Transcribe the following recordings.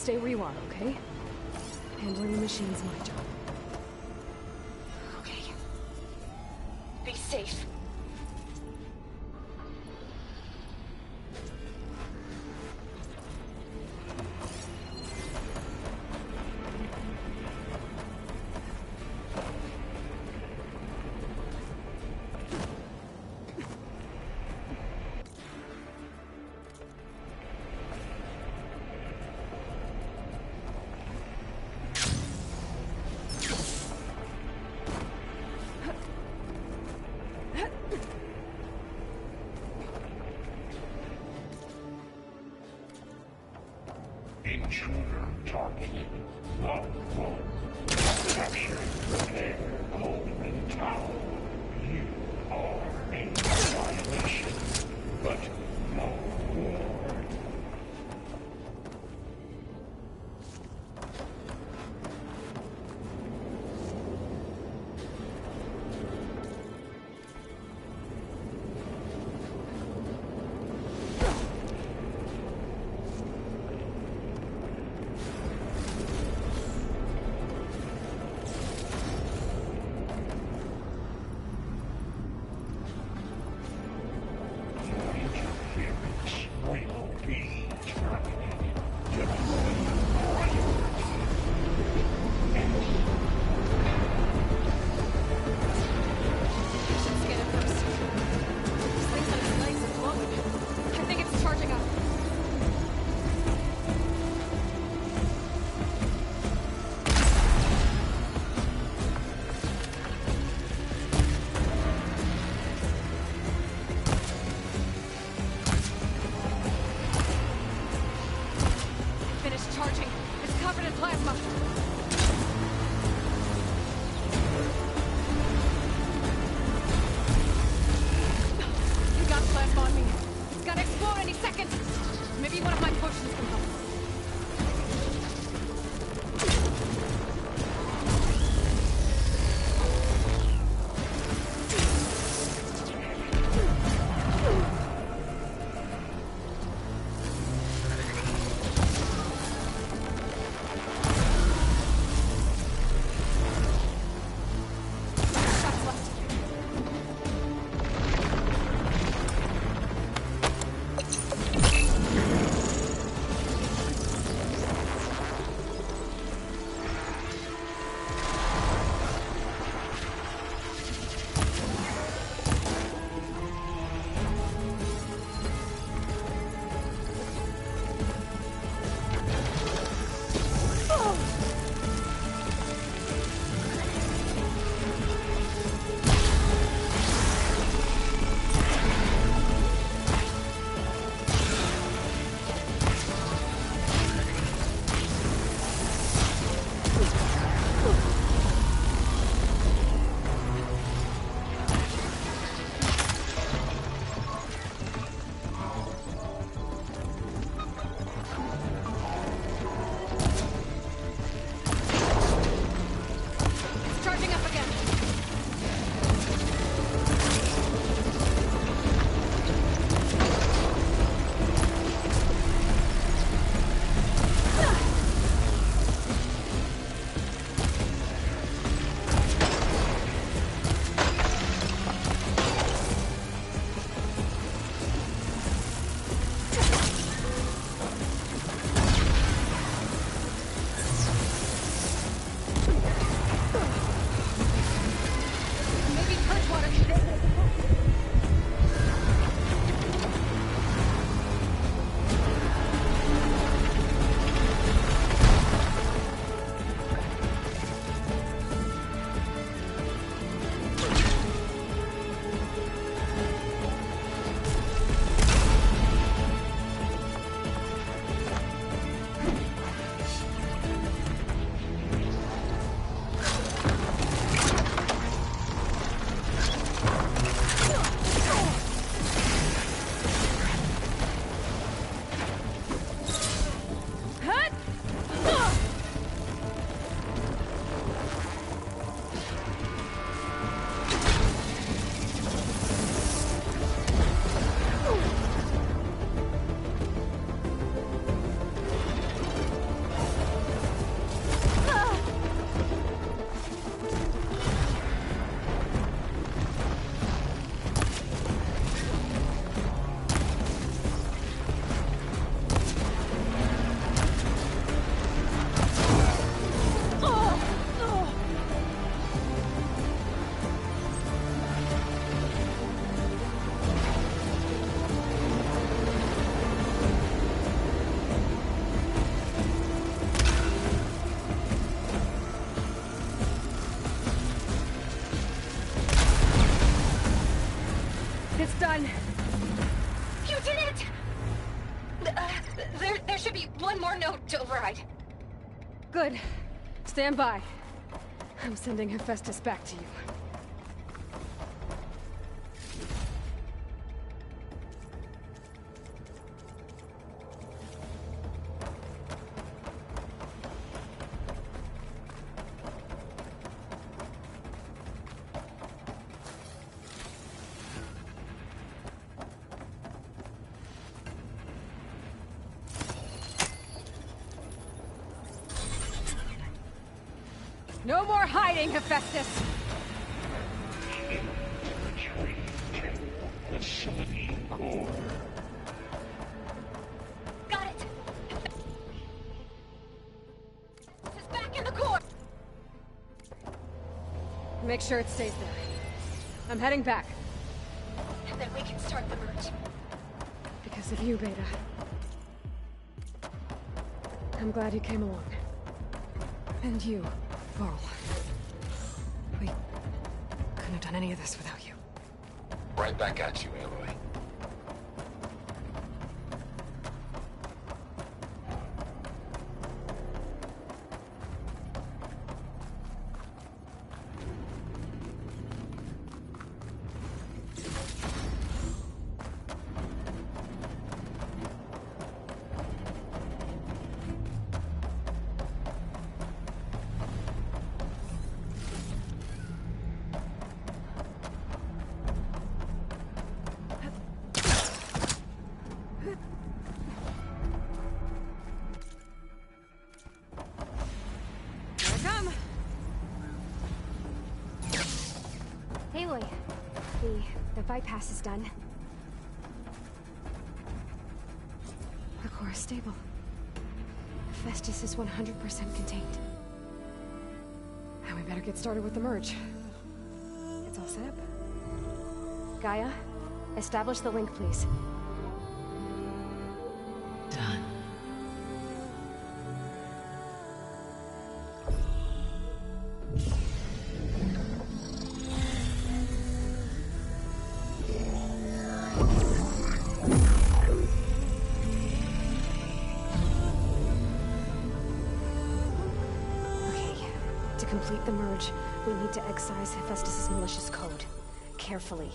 stay where you are, okay? Handling the machine's my job. Okay. Be safe. Intruder targeted. One. Capture, repair, Coleman Tower. You are in violation, but no reward. Your be one more node to override. Good. Stand by. I'm sending Hephaestus back to you. No more hiding, Hephaestus! Retreat to the city core. Got it! It's back in the core! Make sure it stays there. I'm heading back. And then we can start the merge. Because of you, Beta. I'm glad you came along. And you, Varl. We couldn't have done any of this without you. Right back at you, Aloy. Aloy, the bypass is done. The core is stable. Hephaestus is 100% contained. And we better get started with the merge. It's all set up. Gaia, establish the link, please. Done. To complete the merge, we need to excise Hephaestus' malicious code. Carefully.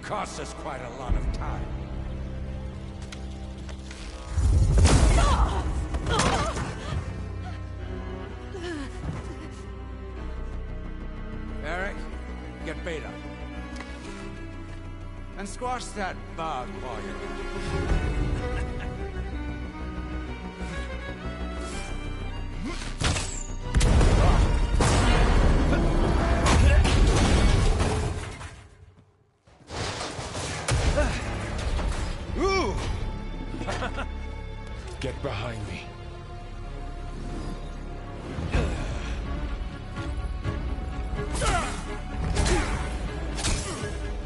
Costs us quite a lot of time. Eric, get Beta. And squash that bug while you're at it. Get behind me.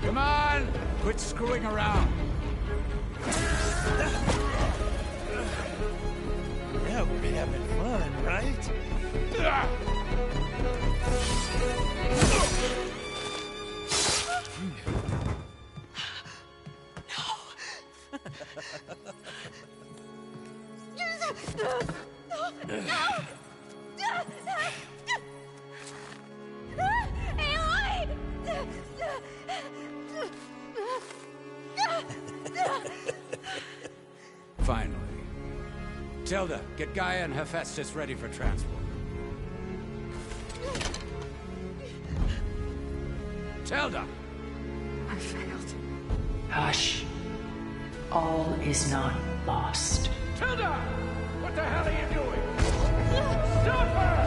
Come on! Quit screwing around. Yeah, we're having fun, right? Finally. Tilda, get Gaia and Hephaestus ready for transport. Tilda! I failed. Hush. All is not lost. Tilda! What the hell are you doing? Stop her!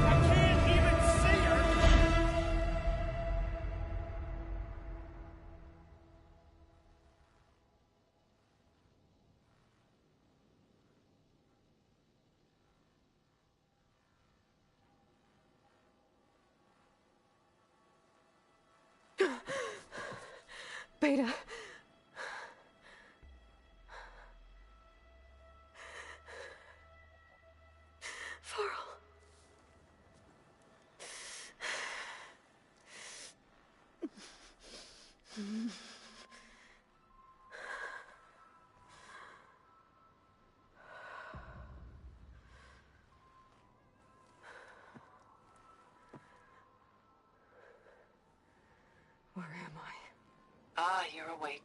I can't even see her! Beta. Varl. Where am I? Ah, you're awake.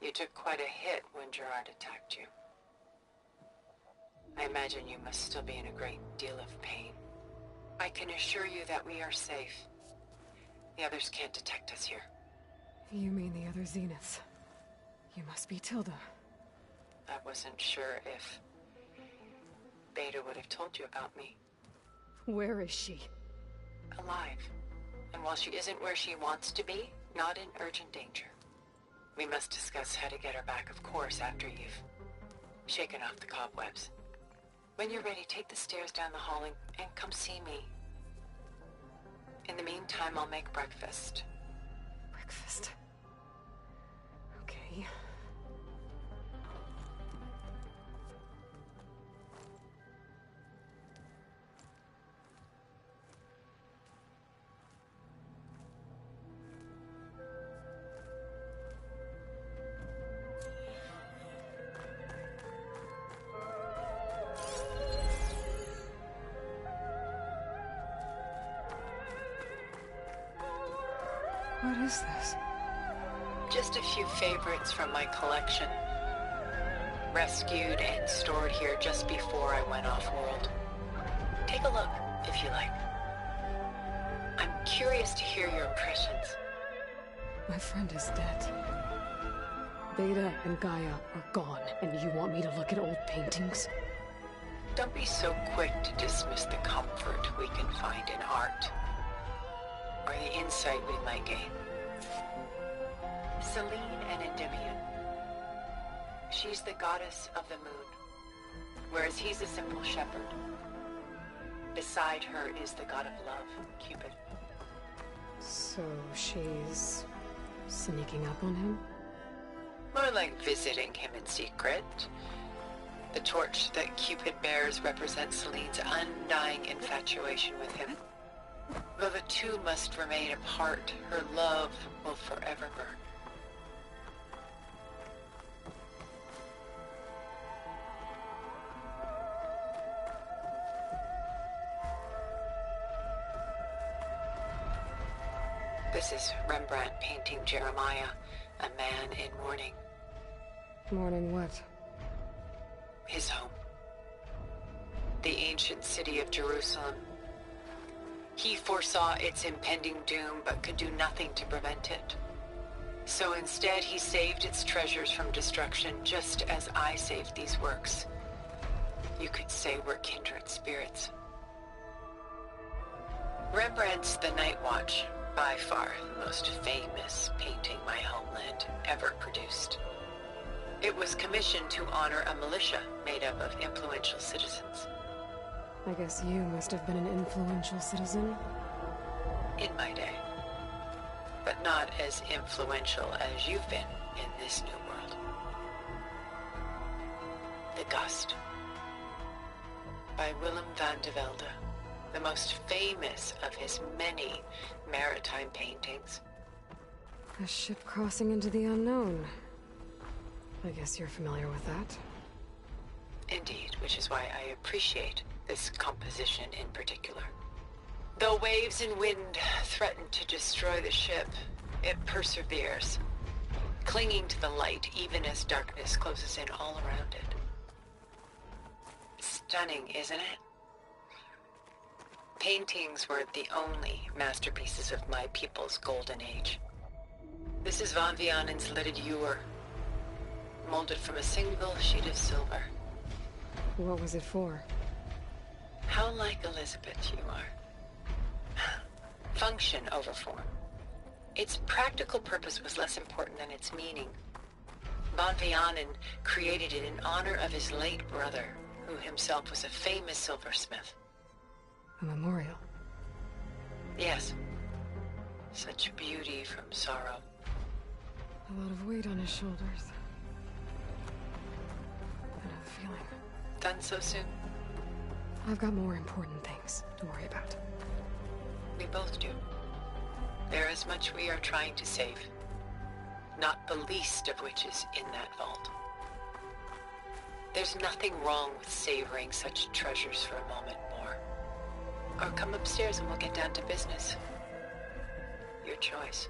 You took quite a hit when Gerard attacked you. I imagine you must still be in a great deal of pain. I can assure you that we are safe. The others can't detect us here. You mean the other Zeniths? You must be Tilda. I wasn't sure if Beta would have told you about me. Where is she? Alive. And while she isn't where she wants to be, not in urgent danger. We must discuss how to get her back, of course, after you've shaken off the cobwebs. When you're ready, take the stairs down the hall and come see me. In the meantime, I'll make breakfast. Breakfast. Okay. What is this? Just a few favorites from my collection. Rescued and stored here just before I went off-world. Take a look, if you like. I'm curious to hear your impressions. My friend is dead. Beta and Gaia are gone, and you want me to look at old paintings? Don't be so quick to dismiss the comfort we can find in art. Or the insight we might gain. Selene and Endymion. She's the goddess of the moon, whereas he's a simple shepherd. Beside her is the god of love, Cupid. So she's sneaking up on him? More like visiting him in secret. The torch that Cupid bears represents Selene's undying infatuation with him. Though the two must remain apart, her love will forever burn. This is Rembrandt painting Jeremiah, a man in mourning. Mourning what? His home. The ancient city of Jerusalem. He foresaw its impending doom, but could do nothing to prevent it. So instead, he saved its treasures from destruction, just as I saved these works. You could say we're kindred spirits. Rembrandt's The Night Watch, by far the most famous painting my homeland ever produced. It was commissioned to honor a militia made up of influential citizens. I guess you must have been an influential citizen. In my day. But not as influential as you've been in this new world. The Gust. By Willem van de Velde, the most famous of his many maritime paintings. A ship crossing into the unknown. I guess you're familiar with that. Indeed, which is why I appreciate this composition in particular. Though waves and wind threaten to destroy the ship, it perseveres. clinging to the light even as darkness closes in all around it. Stunning, isn't it? Paintings were the only masterpieces of my people's golden age. This is Von Vianen's lidded ewer, molded from a single sheet of silver. What was it for? How like Elizabeth you are. Function over form. Its practical purpose was less important than its meaning. Von Vianen created it in honor of his late brother, who himself was a famous silversmith. A memorial. Yes. Such beauty from sorrow. A lot of weight on his shoulders. I have a feeling. Done so soon? I've got more important things to worry about. We both do. There is much we are trying to save. Not the least of which is in that vault. There's nothing wrong with savoring such treasures for a moment more. Or come upstairs and we'll get down to business. Your choice.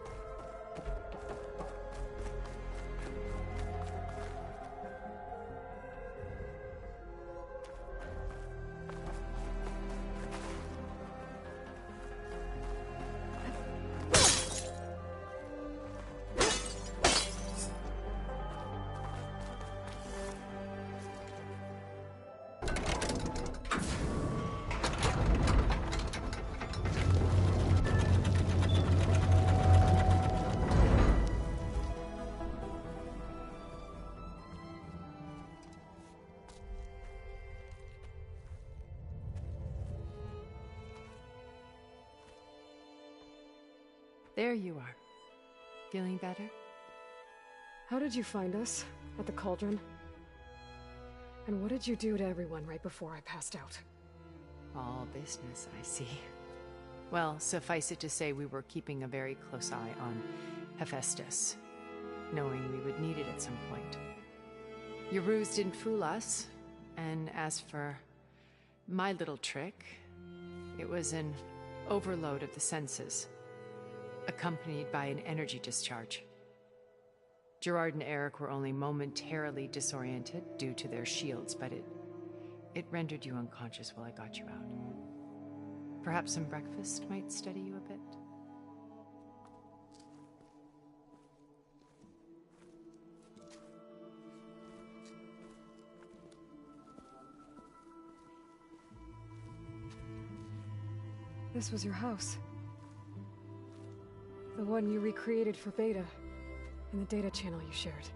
There you are. Feeling better? How did you find us? At the cauldron? And what did you do to everyone right before I passed out? All business, I see. Well, suffice it to say we were keeping a very close eye on Hephaestus, knowing we would need it at some point. Your ruse didn't fool us, and as for my little trick, it was an overload of the senses, accompanied by an energy discharge. Gerard and Eric were only momentarily disoriented due to their shields, but it rendered you unconscious while I got you out. Perhaps some breakfast might steady you a bit? This was your house. The one you recreated for Beta, in the data channel you shared.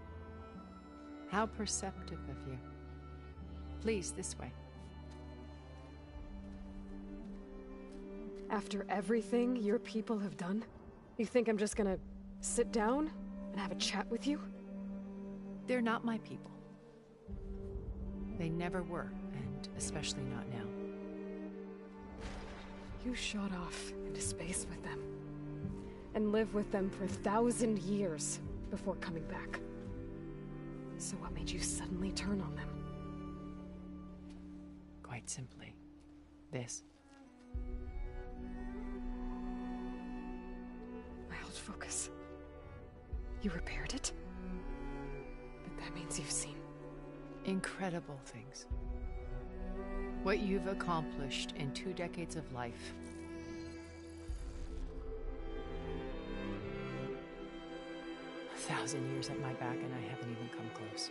How perceptive of you. Please, this way. After everything your people have done, you think I'm just gonna sit down and have a chat with you? They're not my people. They never were, and especially not now. You shot off into space with them, and lived with them for 1,000 years before coming back. So what made you suddenly turn on them? Quite simply, this. My old focus. You repaired it? But that means you've seen... incredible things. What you've accomplished in 2 decades of life. A 1,000 years at my back and I haven't even come close.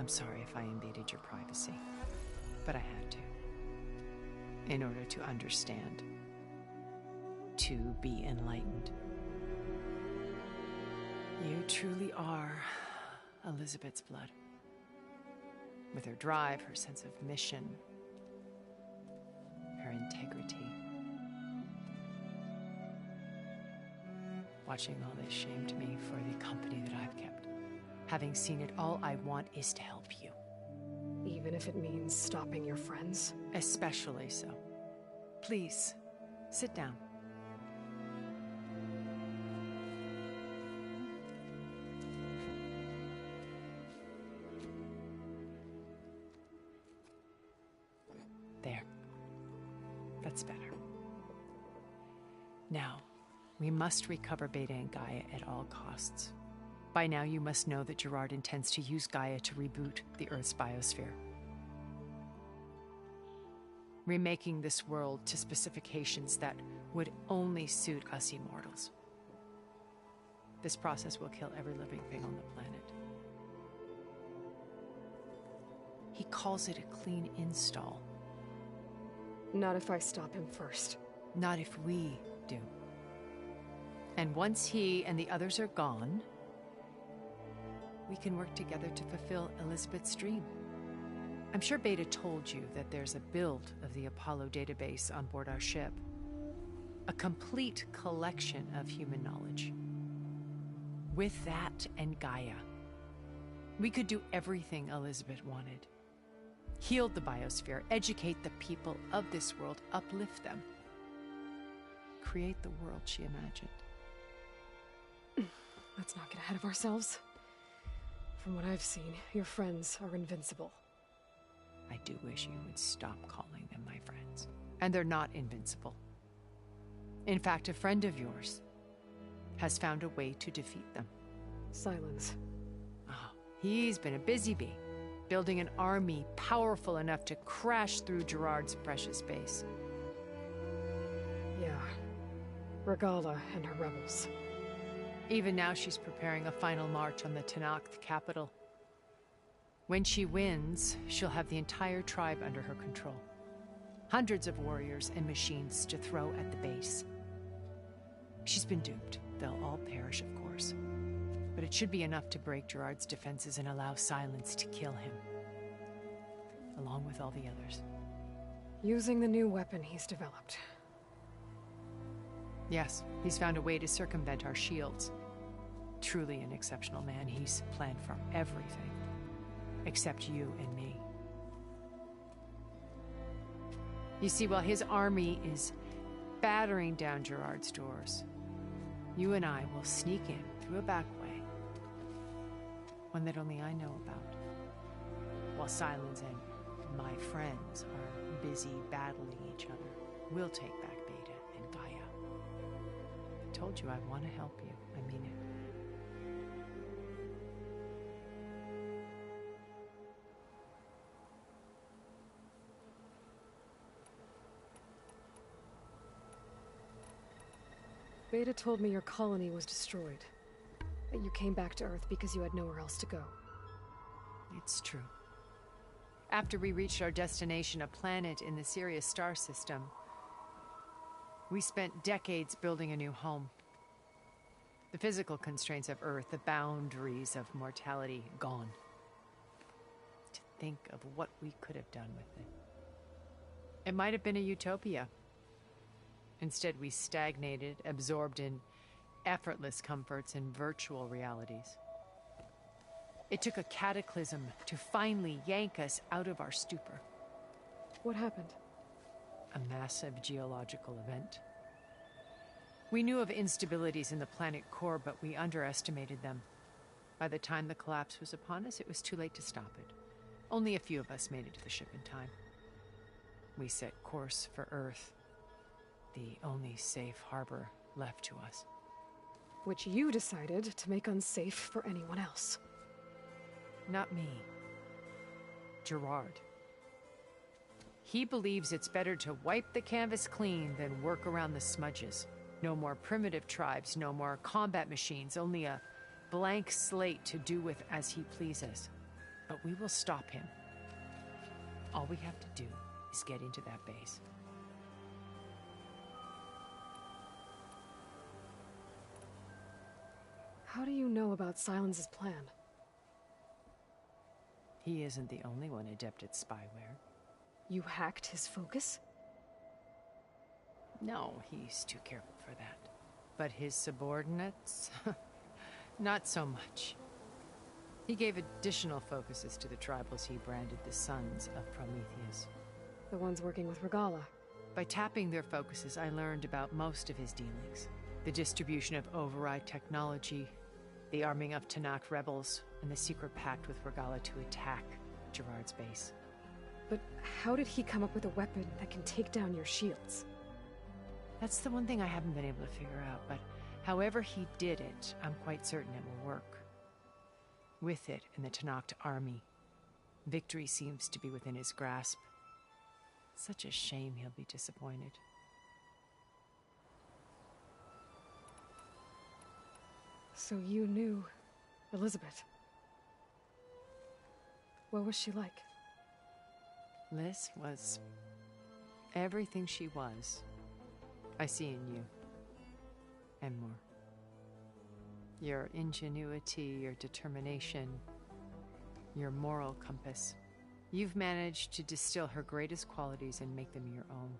I'm sorry if I invaded your privacy, but I had to. In order to understand. To be enlightened. You truly are Elizabeth's blood. With her drive, her sense of mission, her integrity. Watching all this shamed me for the company that I've kept. Having seen it, all I want is to help you. Even if it means stopping your friends? Especially so. Please, sit down. There. That's better. Now, we must recover Beta and Gaia at all costs. By now, you must know that Gerard intends to use Gaia to reboot the Earth's biosphere, remaking this world to specifications that would only suit us immortals. This process will kill every living thing on the planet. He calls it a clean install. Not if I stop him first. Not if we do. And once he and the others are gone, we can work together to fulfill Elizabeth's dream. I'm sure Beta told you that there's a build of the Apollo database on board our ship. A complete collection of human knowledge. With that and Gaia, we could do everything Elizabeth wanted. Heal the biosphere, educate the people of this world, uplift them. Create the world she imagined. Let's not get ahead of ourselves. From what I've seen, your friends are invincible. I do wish you would stop calling them my friends. And they're not invincible. In fact, a friend of yours has found a way to defeat them. Sylens. Oh, he's been a busy bee, building an army powerful enough to crash through Gerard's precious base. Yeah. Regalla and her rebels. Even now, she's preparing a final march on the Tenakth capital. When she wins, she'll have the entire tribe under her control. Hundreds of warriors and machines to throw at the base. She's been duped. They'll all perish, of course. But it should be enough to break Gerard's defenses and allow Sylens to kill him. Along with all the others. Using the new weapon he's developed. Yes, he's found a way to circumvent our shields. Truly an exceptional man. He's planned for everything. Except you and me. You see, while his army is battering down Gerard's doors, you and I will sneak in through a back way. One that only I know about. While Sylens and my friends are busy battling each other, we'll take back Beta and Gaia. I told you I want to help you. I mean it. Beta told me your colony was destroyed. That you came back to Earth because you had nowhere else to go. It's true. After we reached our destination, a planet in the Sirius star system, we spent decades building a new home. The physical constraints of Earth, the boundaries of mortality, gone. To think of what we could have done with it. It might have been a utopia. Instead, we stagnated, absorbed in effortless comforts and virtual realities. It took a cataclysm to finally yank us out of our stupor. What happened? A massive geological event. We knew of instabilities in the planet core, but we underestimated them. By the time the collapse was upon us, it was too late to stop it. Only a few of us made it to the ship in time. We set course for Earth, the only safe harbor left to us. Which you decided to make unsafe for anyone else. Not me. Gerard. He believes it's better to wipe the canvas clean than work around the smudges. No more primitive tribes, no more combat machines, only a blank slate to do with as he pleases. But we will stop him. All we have to do is get into that base. How do you know about Sylens' plan? He isn't the only one adept at spyware. You hacked his focus? No, he's too careful for that. But his subordinates? Not so much. He gave additional focuses to the tribals he branded the Sons of Prometheus. The ones working with Regalla. By tapping their focuses, I learned about most of his dealings. The distribution of override technology, the arming of Tenakth rebels, and the secret pact with Regalla to attack Gerard's base. But how did he come up with a weapon that can take down your shields? That's the one thing I haven't been able to figure out, but however he did it, I'm quite certain it will work. With it and the Tenakth army, victory seems to be within his grasp. Such a shame he'll be disappointed. So you knew Elizabeth. What was she like? Liz was everything she was. I see in you. And more. Your ingenuity, your determination, your moral compass. You've managed to distill her greatest qualities and make them your own.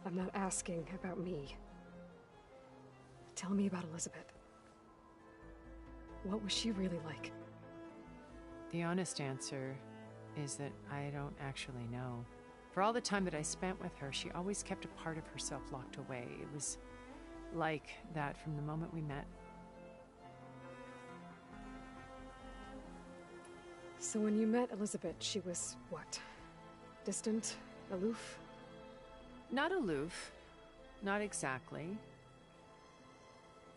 I'm not asking about me. Tell me about Elizabeth. What was she really like? The honest answer is that I don't actually know. For all the time that I spent with her, she always kept a part of herself locked away. It was like that from the moment we met. So when you met Elizabeth, she was what? Distant? Aloof? Not aloof. Not exactly.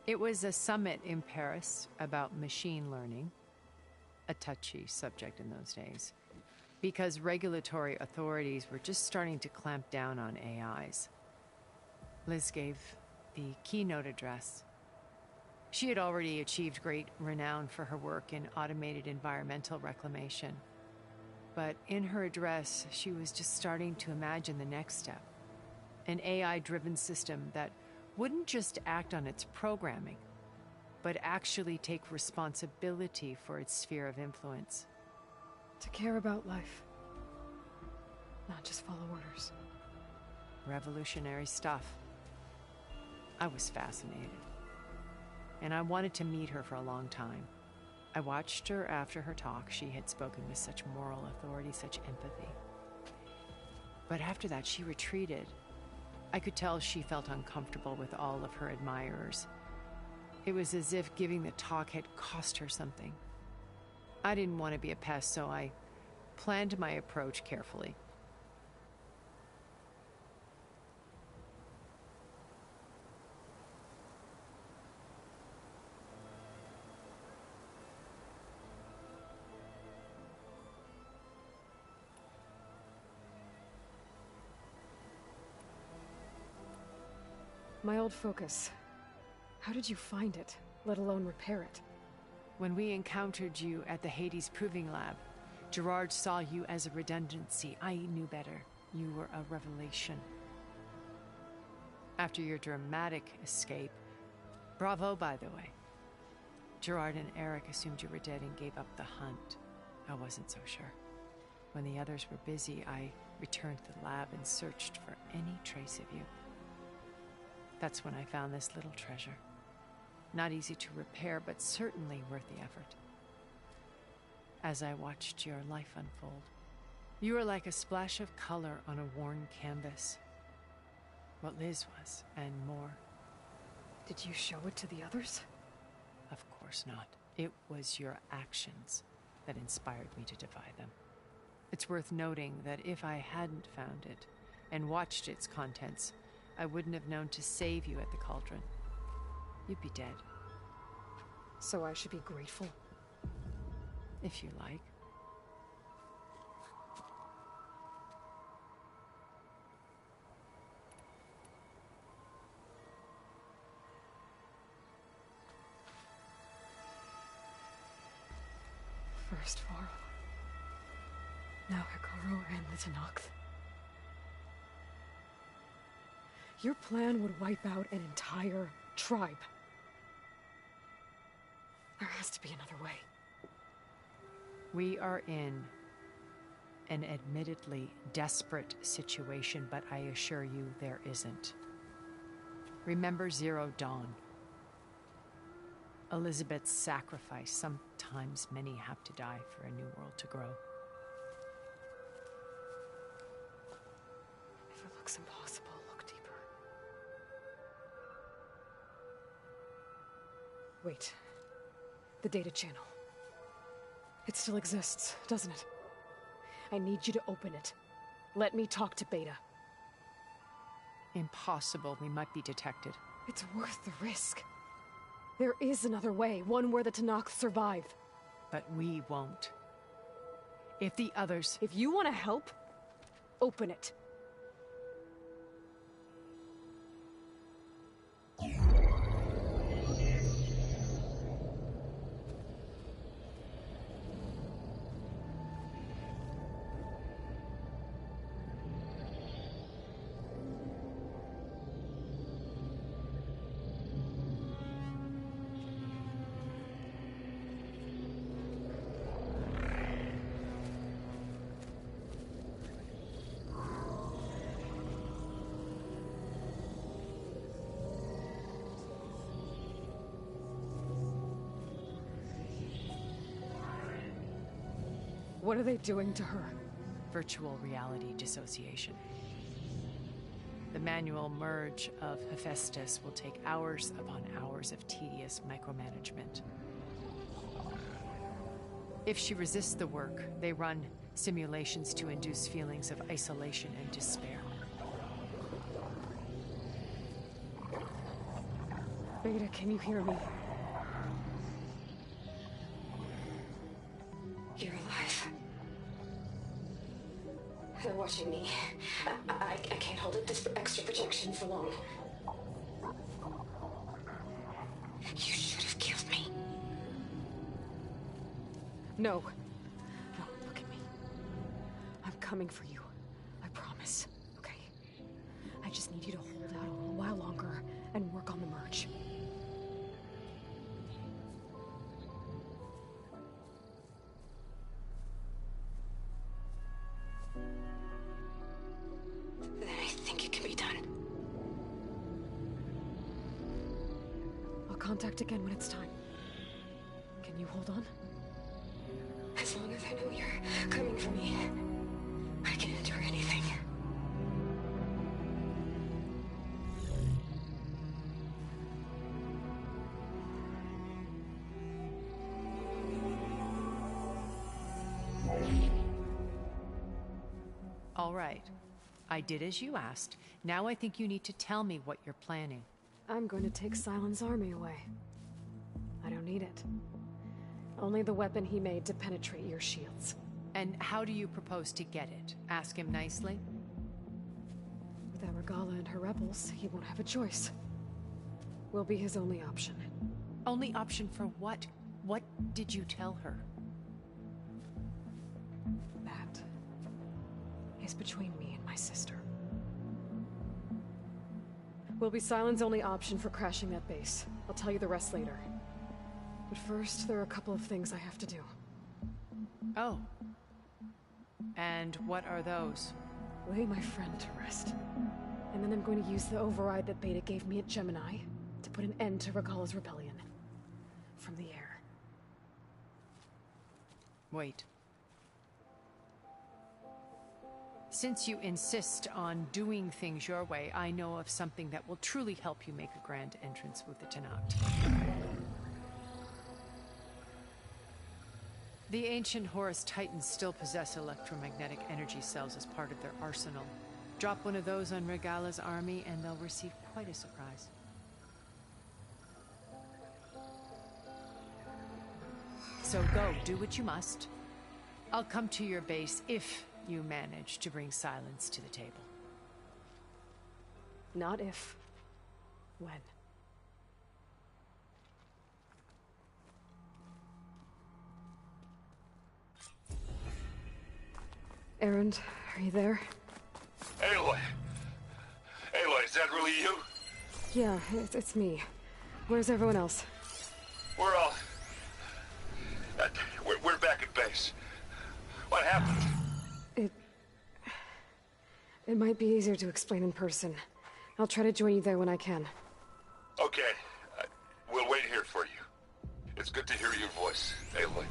It was a summit in Paris about machine learning, a touchy subject in those days, because regulatory authorities were just starting to clamp down on AIs. Liz gave the keynote address. She had already achieved great renown for her work in automated environmental reclamation. But in her address, she was just starting to imagine the next step. An AI-driven system that wouldn't just act on its programming, but actually take responsibility for its sphere of influence. To care about life. Not just follow orders. Revolutionary stuff. I was fascinated. And I wanted to meet her for a long time. I watched her after her talk. She had spoken with such moral authority, such empathy. But after that, she retreated. I could tell she felt uncomfortable with all of her admirers. It was as if giving the talk had cost her something. I didn't want to be a pest, so I planned my approach carefully. My old focus. How did you find it, let alone repair it? When we encountered you at the Hades Proving Lab, Gerard saw you as a redundancy. I knew better. You were a revelation. After your dramatic escape, bravo, by the way. Gerard and Eric assumed you were dead and gave up the hunt. I wasn't so sure. When the others were busy, I returned to the lab and searched for any trace of you. That's when I found this little treasure. Not easy to repair, but certainly worth the effort. As I watched your life unfold, you were like a splash of color on a worn canvas. What Liz was, and more. Did you show it to the others? Of course not. It was your actions that inspired me to defy them. It's worth noting that if I hadn't found it and watched its contents, I wouldn't have known to save you at the cauldron. You'd be dead. So I should be grateful? If you like. First Varl. Now Hekarro and the Tenakth. Your plan would wipe out an entire tribe. There has to be another way. We are in an admittedly desperate situation, but I assure you there isn't. Remember Zero Dawn. Elizabeth's sacrifice. Sometimes many have to die for a new world to grow. If it looks impossible, look deeper. Wait. The data channel. It still exists, doesn't it? I need you to open it. Let me talk to Beta. impossible. We might be detected. It's worth the risk. There is another way, one where the Tenakth survive. But we won't. If the others... If you want to help, open it. What are they doing to her? Virtual reality dissociation. The manual merge of Hephaestus will take hours upon hours of tedious micromanagement. If she resists the work, they run simulations to induce feelings of isolation and despair. Beta, can you hear me? You're alive. They're watching me. I can't hold up this extra protection for long. You should have killed me. No. No, look at me. I'm coming for you. I promise. Okay? I just need you to hold out a little while longer and work on the merge. Then I think it can be done. I'll contact again when it's time. Can you hold on? As long as I know you're coming for me, I can endure anything. All right. I did as you asked. Now I think you need to tell me what you're planning. I'm going to take Sylens' army away. I don't need it. Only the weapon he made to penetrate your shields. And how do you propose to get it? Ask him nicely? With Argala and her rebels, he won't have a choice. We'll be his only option. Only option for what? What did you tell her? That is between me and my sister. Will be Sylens' only option for crashing that base. I'll tell you the rest later. But first, there are a couple of things I have to do. Oh. And what are those? Lay my friend to rest. And then I'm going to use the override that Beta gave me at Gemini to put an end to Regala's rebellion. From the air. Wait. Since you insist on doing things your way, I know of something that will truly help you make a grand entrance with the Tenakth. The ancient Horus Titans still possess electromagnetic energy cells as part of their arsenal. Drop one of those on Regala's army and they'll receive quite a surprise. So go, do what you must. I'll come to your base if you manage to bring Sylens to the table. Not if. When. Erend, are you there? Aloy! Aloy, is that really you? Yeah, it's me. Where's everyone else? We're all... we're back at base. What happened? It might be easier to explain in person. I'll try to join you there when I can. Okay. We'll wait here for you. It's good to hear your voice, Aloy.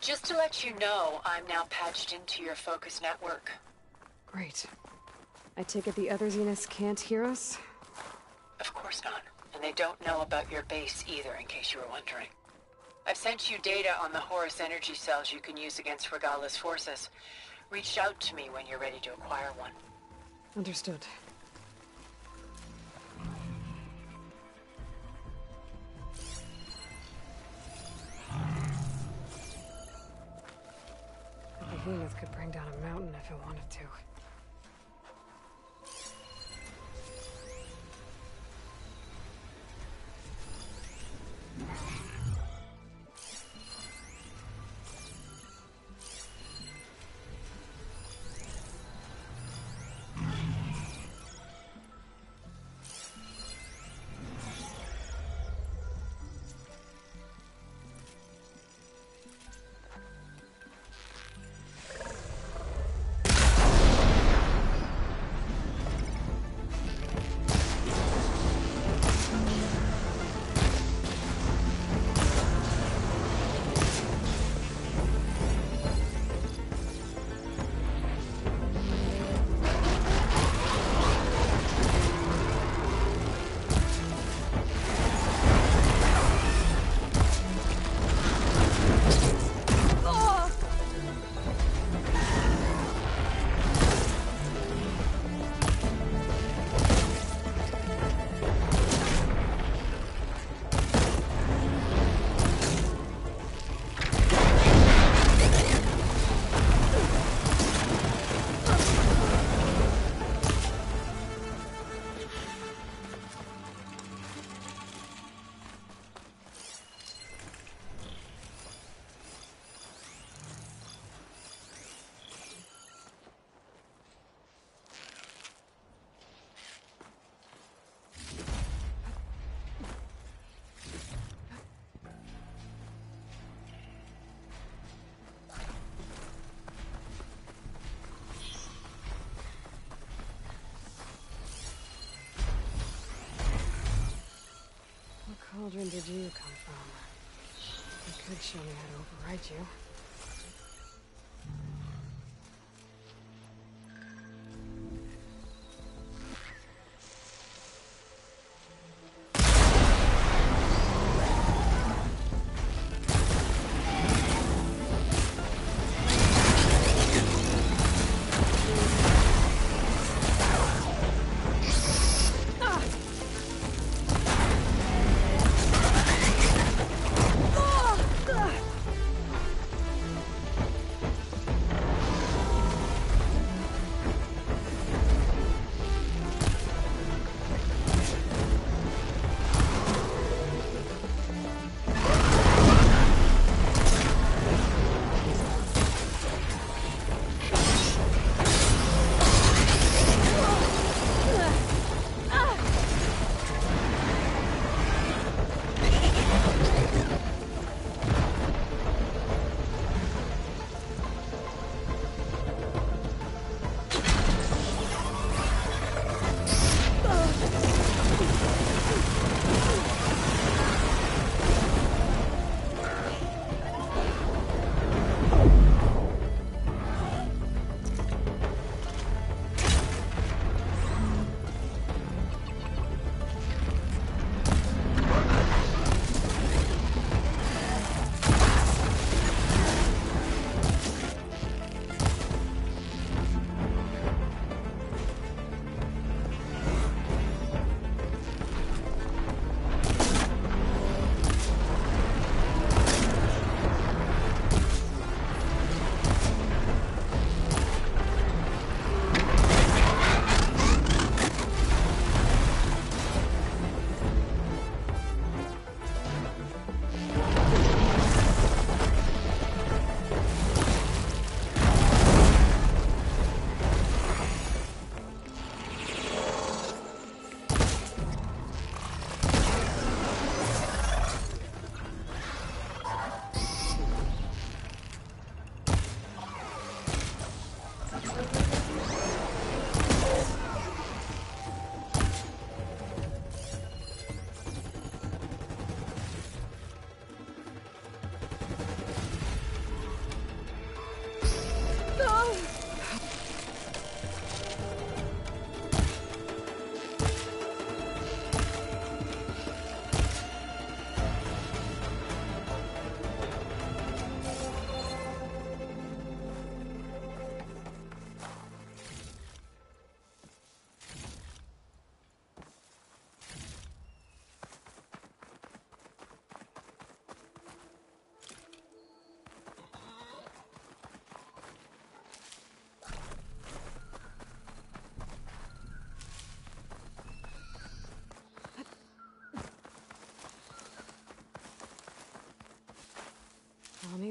Just to let you know, I'm now patched into your Focus network. Great. I take it the other Zeniths can't hear us? Of course not. And they don't know about your base either, in case you were wondering. I've sent you data on the Horus energy cells you can use against Regala's forces. Reach out to me when you're ready to acquire one. Understood. The behemoth could bring down a mountain if it wanted to. Cauldron did you come from? You could show me how to override you.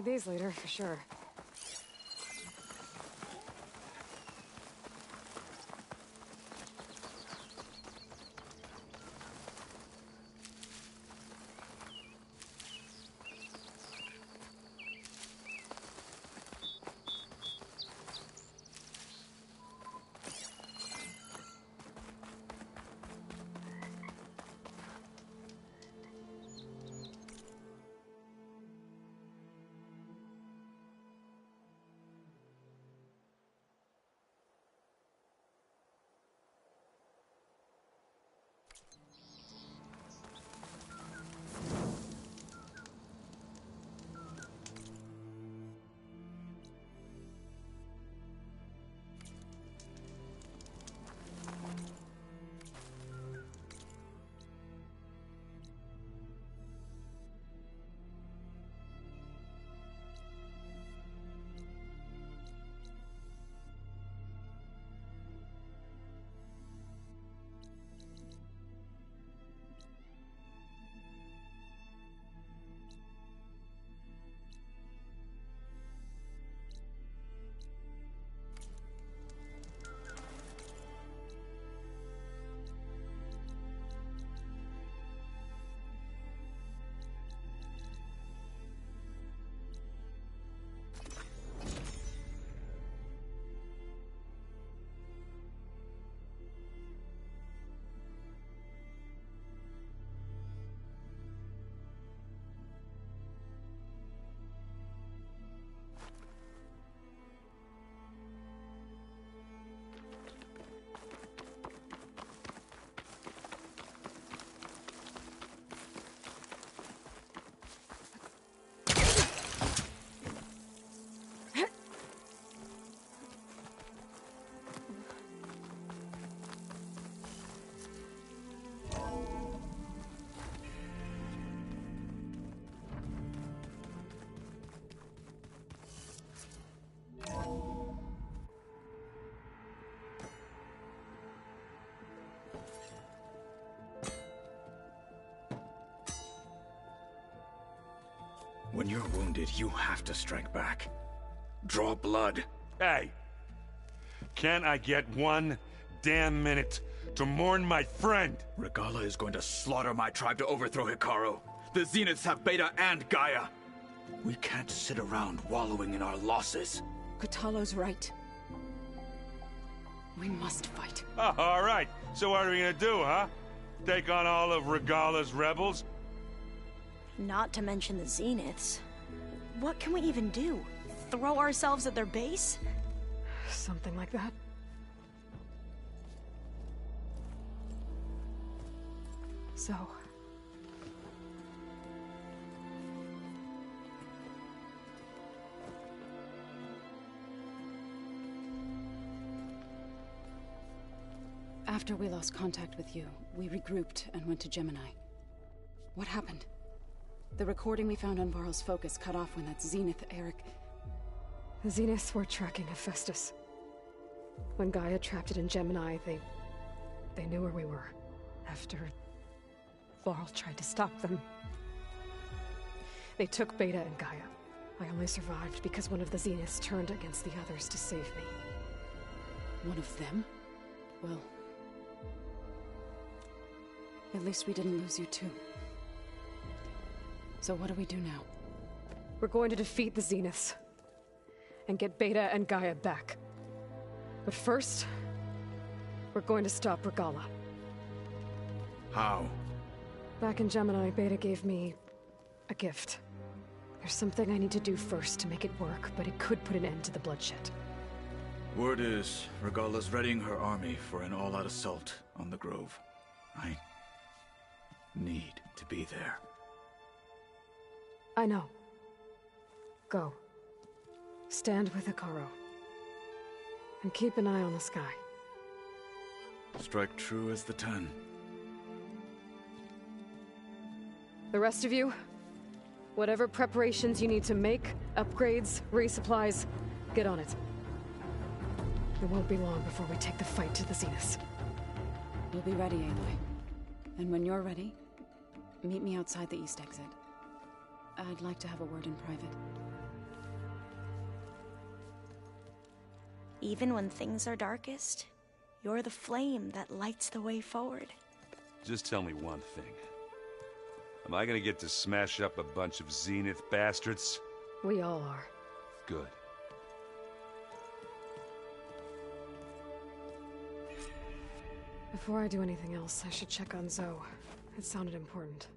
Need these later, for sure. When you're wounded, you have to strike back. Draw blood. Hey! Can't I get one damn minute to mourn my friend? Regalla is going to slaughter my tribe to overthrow Hekarro. The Zeniths have Beta and Gaia. We can't sit around wallowing in our losses. Kotallo's right. We must fight. Oh, all right. So what are we gonna do, huh? Take on all of Regalla's rebels? Not to mention the Zeniths. What can we even do? Throw ourselves at their base? Something like that. So... After we lost contact with you, we regrouped and went to Gemini. What happened? The recording we found on Varl's focus cut off when that Zenith, Eric... The Zeniths were tracking Hephaestus. When Gaia trapped it in Gemini, they knew where we were. After... Varl tried to stop them. They took Beta and Gaia. I only survived because one of the Zeniths turned against the others to save me. One of them? Well... at least we didn't lose you too. So what do we do now? We're going to defeat the Zeniths. And get Beta and Gaia back. But first... we're going to stop Regalla. How? Back in Gemini, Beta gave me... a gift. There's something I need to do first to make it work, but it could put an end to the bloodshed. Word is, Regalla's readying her army for an all-out assault on the Grove. I need to be there. I know. Go. Stand with Hekarro. And keep an eye on the sky. Strike true as the 10. The rest of you, whatever preparations you need to make, upgrades, resupplies, get on it. It won't be long before we take the fight to the Zeniths. We'll be ready, Aloy. And when you're ready, meet me outside the east exit. I'd like to have a word in private. Even when things are darkest, you're the flame that lights the way forward. Just tell me one thing. Am I gonna get to smash up a bunch of Zenith bastards? We all are. Good. Before I do anything else, I should check on Zoe. It sounded important.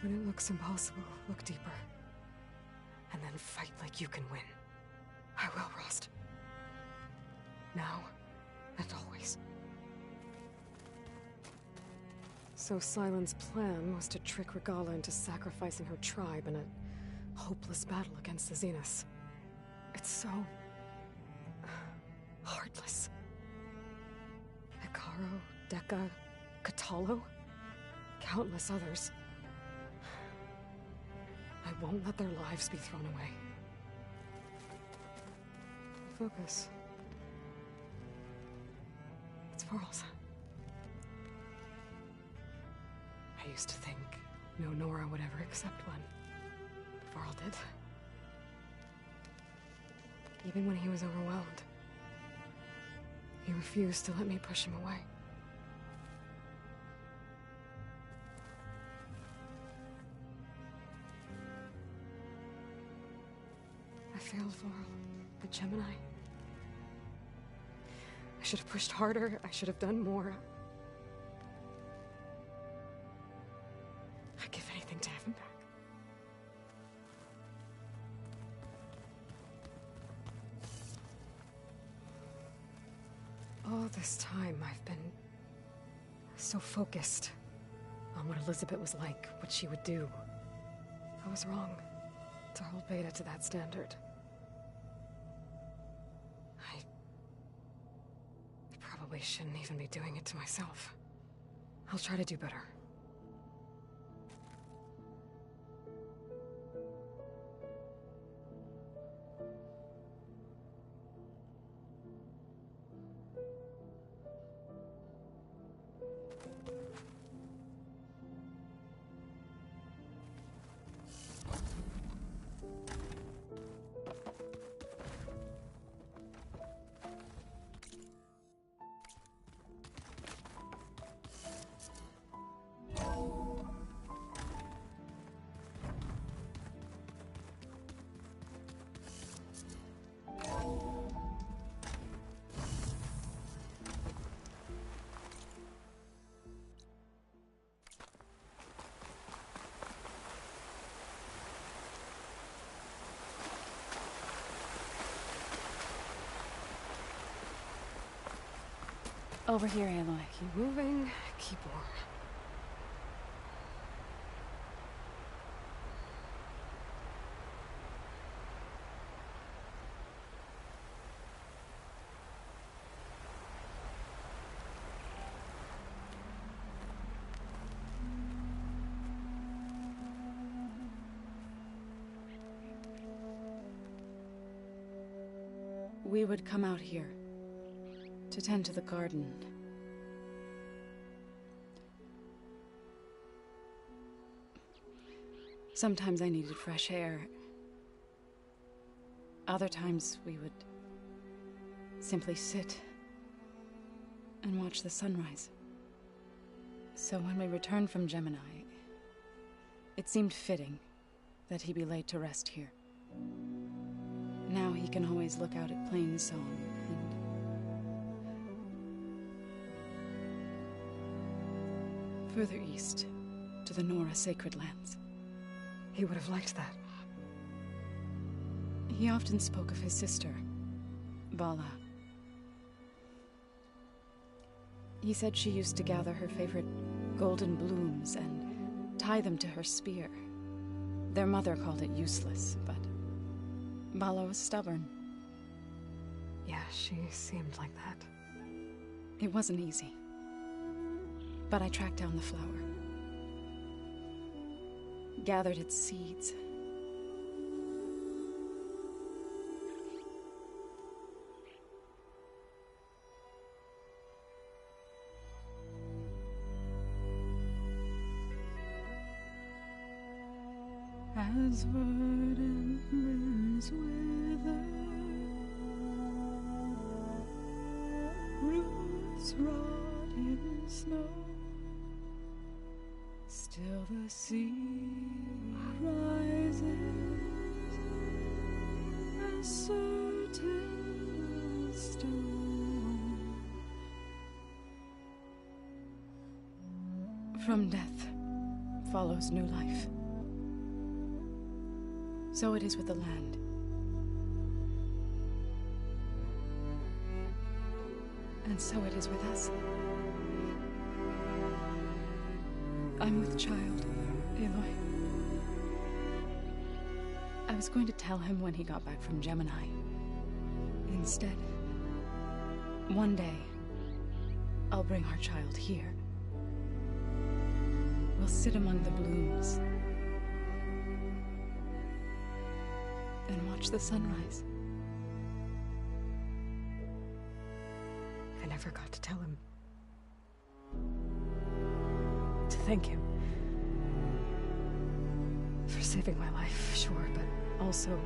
When it looks impossible, look deeper. And then fight like you can win. I will, Rost. Now, and always. So Sylens' plan was to trick Regalla into sacrificing her tribe in a hopeless battle against the Zeniths. It's so... heartless. Hekarro, Dekka, Kotallo, countless others. I won't let their lives be thrown away. Focus. It's Varl's. I used to think no Nora would ever accept one. But Varl did. Even when he was overwhelmed. He refused to let me push him away. I failed Varl at Gemini. I should have pushed harder. I should have done more. I'd give anything to have him back. All this time, I've been so focused on what Elizabeth was like, what she would do. I was wrong to hold Beta to that standard. I probably shouldn't even be doing it to myself. I'll try to do better. Over here, Aloy. Keep moving, keep warm. We would come out here to tend to the garden. Sometimes I needed fresh air. Other times we would simply sit and watch the sunrise. So when we returned from Gemini, it seemed fitting that he be laid to rest here. Now he can always look out at Plainsong and Further east, to the Nora Sacred Lands. He would have liked that. He often spoke of his sister, Vala. He said she used to gather her favorite golden blooms and tie them to her spear. Their mother called it useless, but Vala was stubborn. Yeah, she seemed like that. It wasn't easy. But I tracked down the flower. Gathered its seeds. As verdant limbs wither, roots rot in snow, still the sea rises, as certain as stone. From death follows new life. So it is with the land. And so it is with us. I'm with child, Aloy. I was going to tell him when he got back from Gemini. Instead, one day, I'll bring our child here. We'll sit among the blooms and watch the sunrise. I never got to tell him. To thank him. For saving my life, sure, but also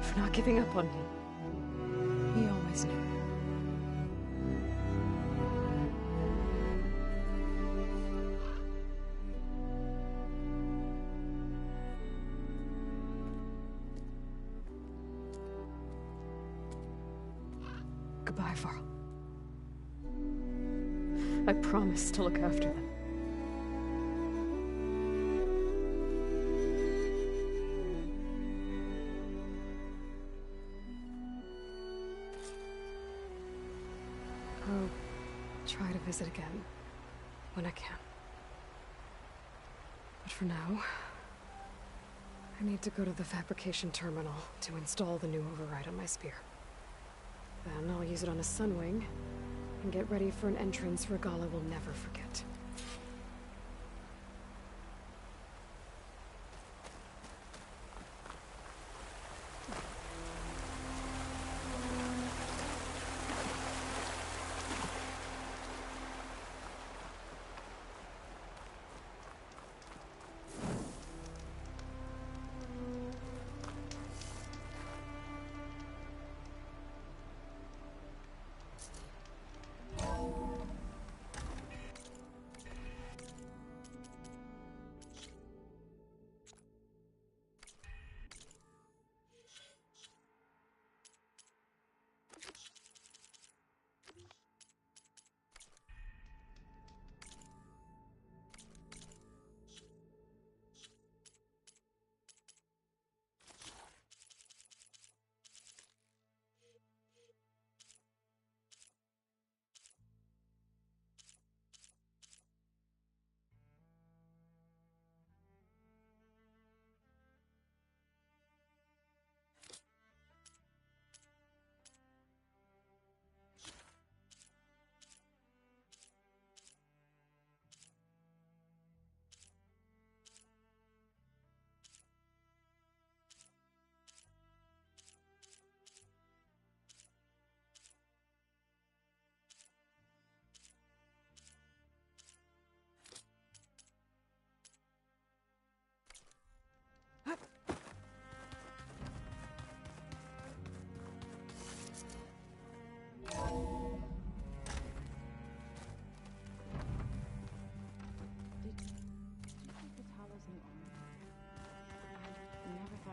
for not giving up on me. He always knew. Goodbye, Varl. I promise to look after them. I'll try to visit again when I can. But for now, I need to go to the fabrication terminal to install the new override on my spear. Then I'll use it on a Sunwing, and get ready for an entrance Regalla will never forget.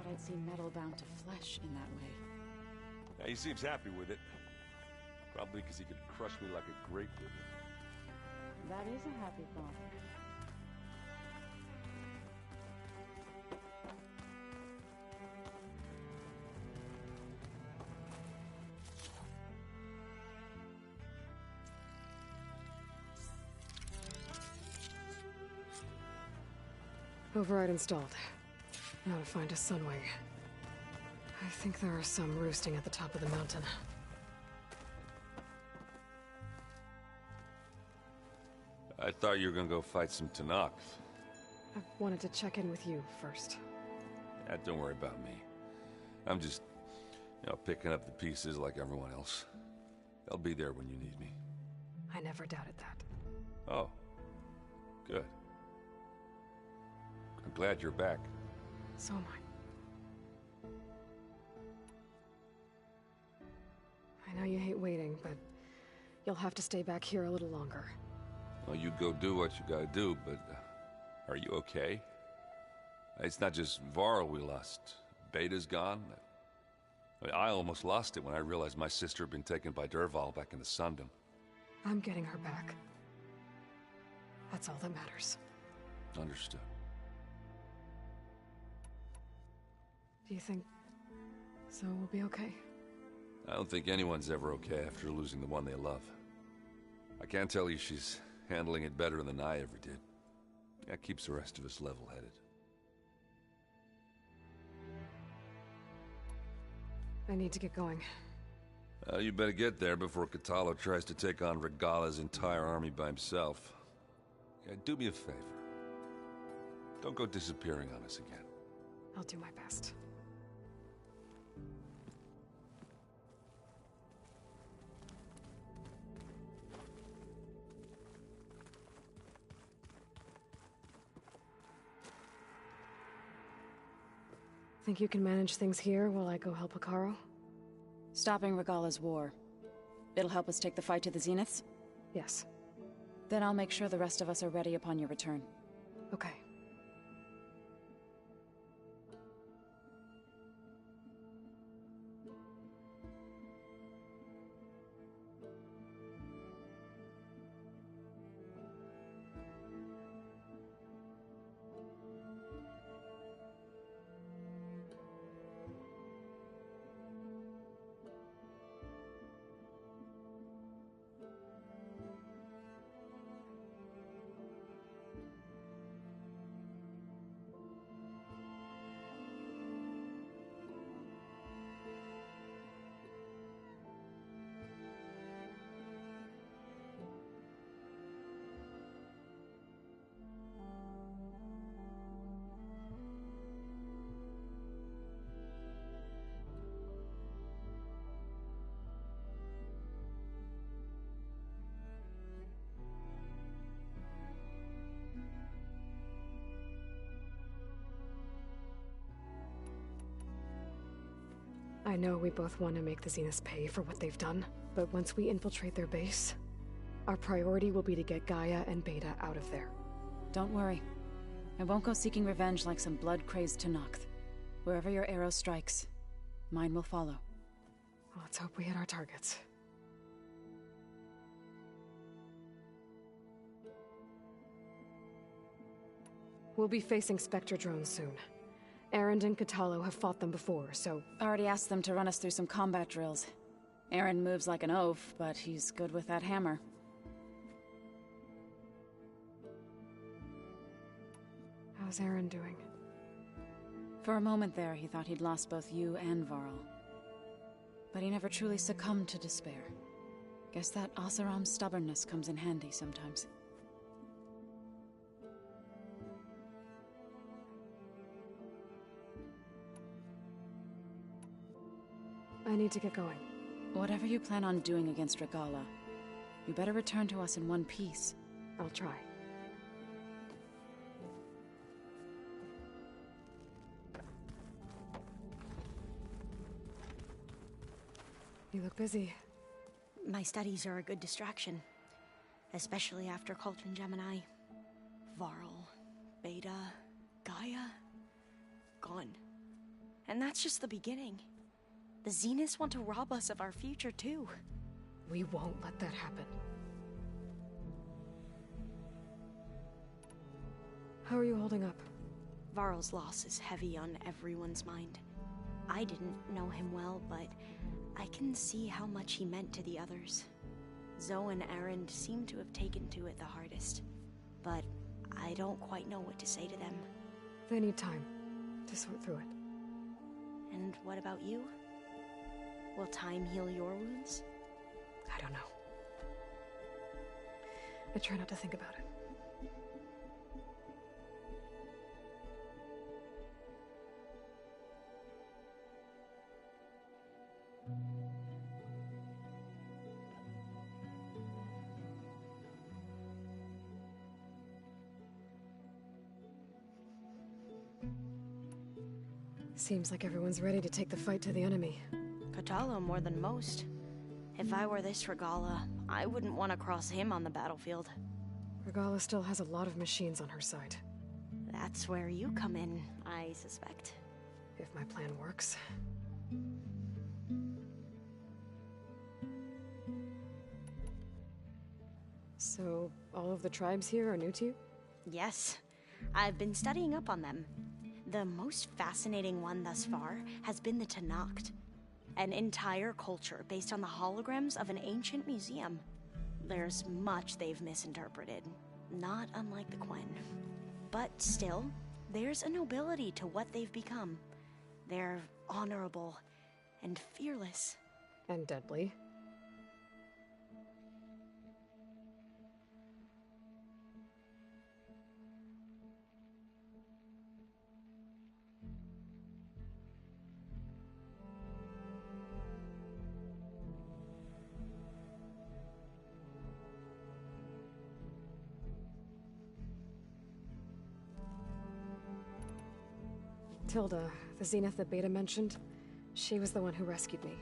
I'd see metal bound to flesh in that way. Yeah, he seems happy with it. Probably because he could crush me like a grape with it. That is a happy thought. Override installed. Now to find a Sunwing. I think there are some roosting at the top of the mountain. I thought you were gonna go fight some Tenakth. I wanted to check in with you first. Yeah, don't worry about me. I'm just, picking up the pieces like everyone else. I'll be there when you need me. I never doubted that. Oh. Good. I'm glad you're back. So am I. I know you hate waiting, but you'll have to stay back here a little longer. Well, you go do what you gotta do, but are you okay? It's not just Varl we lost. Beta's gone. I almost lost it when I realized my sister had been taken by Dervahl back in the Sundom. I'm getting her back. That's all that matters. Understood. Do you think so will be okay? I don't think anyone's ever okay after losing the one they love. I can't tell you she's handling it better than I ever did. That keeps the rest of us level-headed. I need to get going. You better get there before Kotallo tries to take on Regalla's entire army by himself. Yeah, do me a favor. Don't go disappearing on us again. I'll do my best. Think you can manage things here while I go help Hekarro? Stopping Regalla's war. It'll help us take the fight to the Zeniths? Yes. Then I'll make sure the rest of us are ready upon your return. Okay. I know we both want to make the Zeniths pay for what they've done, but once we infiltrate their base, our priority will be to get Gaia and Beta out of there. Don't worry. I won't go seeking revenge like some blood-crazed Tenakth. Wherever your arrow strikes, mine will follow. Let's hope we hit our targets. We'll be facing Spectre drones soon. Erend and Kotallo have fought them before, so... Already asked them to run us through some combat drills. Erend moves like an oaf, but he's good with that hammer. How's Erend doing? For a moment there, he thought he'd lost both you and Varl. But he never truly succumbed to despair. Guess that Oseram's stubbornness comes in handy sometimes. I need to get going. Whatever you plan on doing against Regalla, you better return to us in one piece. I'll try. You look busy. My studies are a good distraction. Especially after Cauldron Gemini. Varl, Beta, Gaia... gone. And that's just the beginning. The Zeniths want to rob us of our future, too. We won't let that happen. How are you holding up? Varl's loss is heavy on everyone's mind. I didn't know him well, but I can see how much he meant to the others. Zoe and Erend seem to have taken to it the hardest, but I don't quite know what to say to them. They need time to sort through it. And what about you? Will time heal your wounds? I don't know. I try not to think about it. Seems like everyone's ready to take the fight to the enemy. Kotallo more than most. If I were this Regalla, I wouldn't want to cross him on the battlefield. Regalla still has a lot of machines on her side. That's where you come in, I suspect. If my plan works. So, all of the tribes here are new to you? Yes. I've been studying up on them. The most fascinating one thus far has been the Tenakth, an entire culture based on the holograms of an ancient museum. There's much they've misinterpreted, not unlike the Quen. But still, there's a nobility to what they've become. They're honorable and fearless. And deadly. Tilda, the Zenith that Beta mentioned, she was the one who rescued me.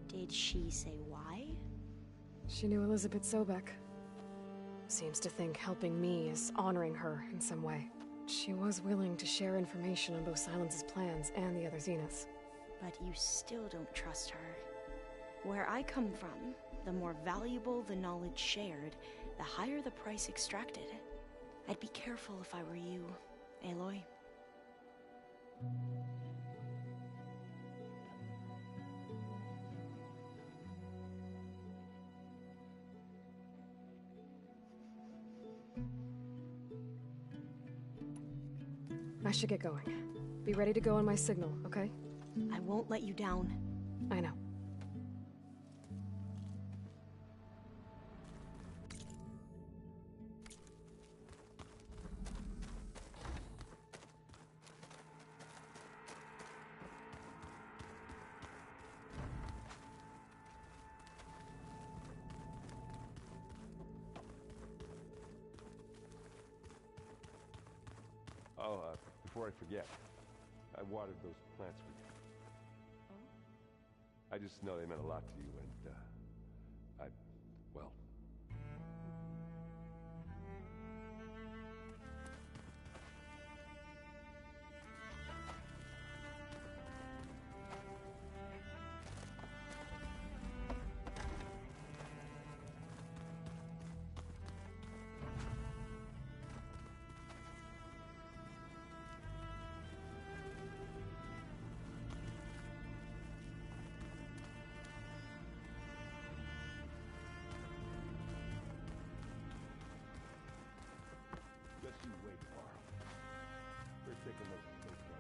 Did she say why? She knew Elizabeth Sobek. Seems to think helping me is honoring her in some way. She was willing to share information on both Silence's plans and the other Zeniths. But you still don't trust her. Where I come from, the more valuable the knowledge shared, the higher the price extracted. I'd be careful if I were you, Aloy. I should get going. Be ready to go on my signal, okay? I won't let you down. I know. Oh, before I forget, I watered those plants for you. I just know they meant a lot to you, and, well... Just you wait, Varl. We're taking those places out.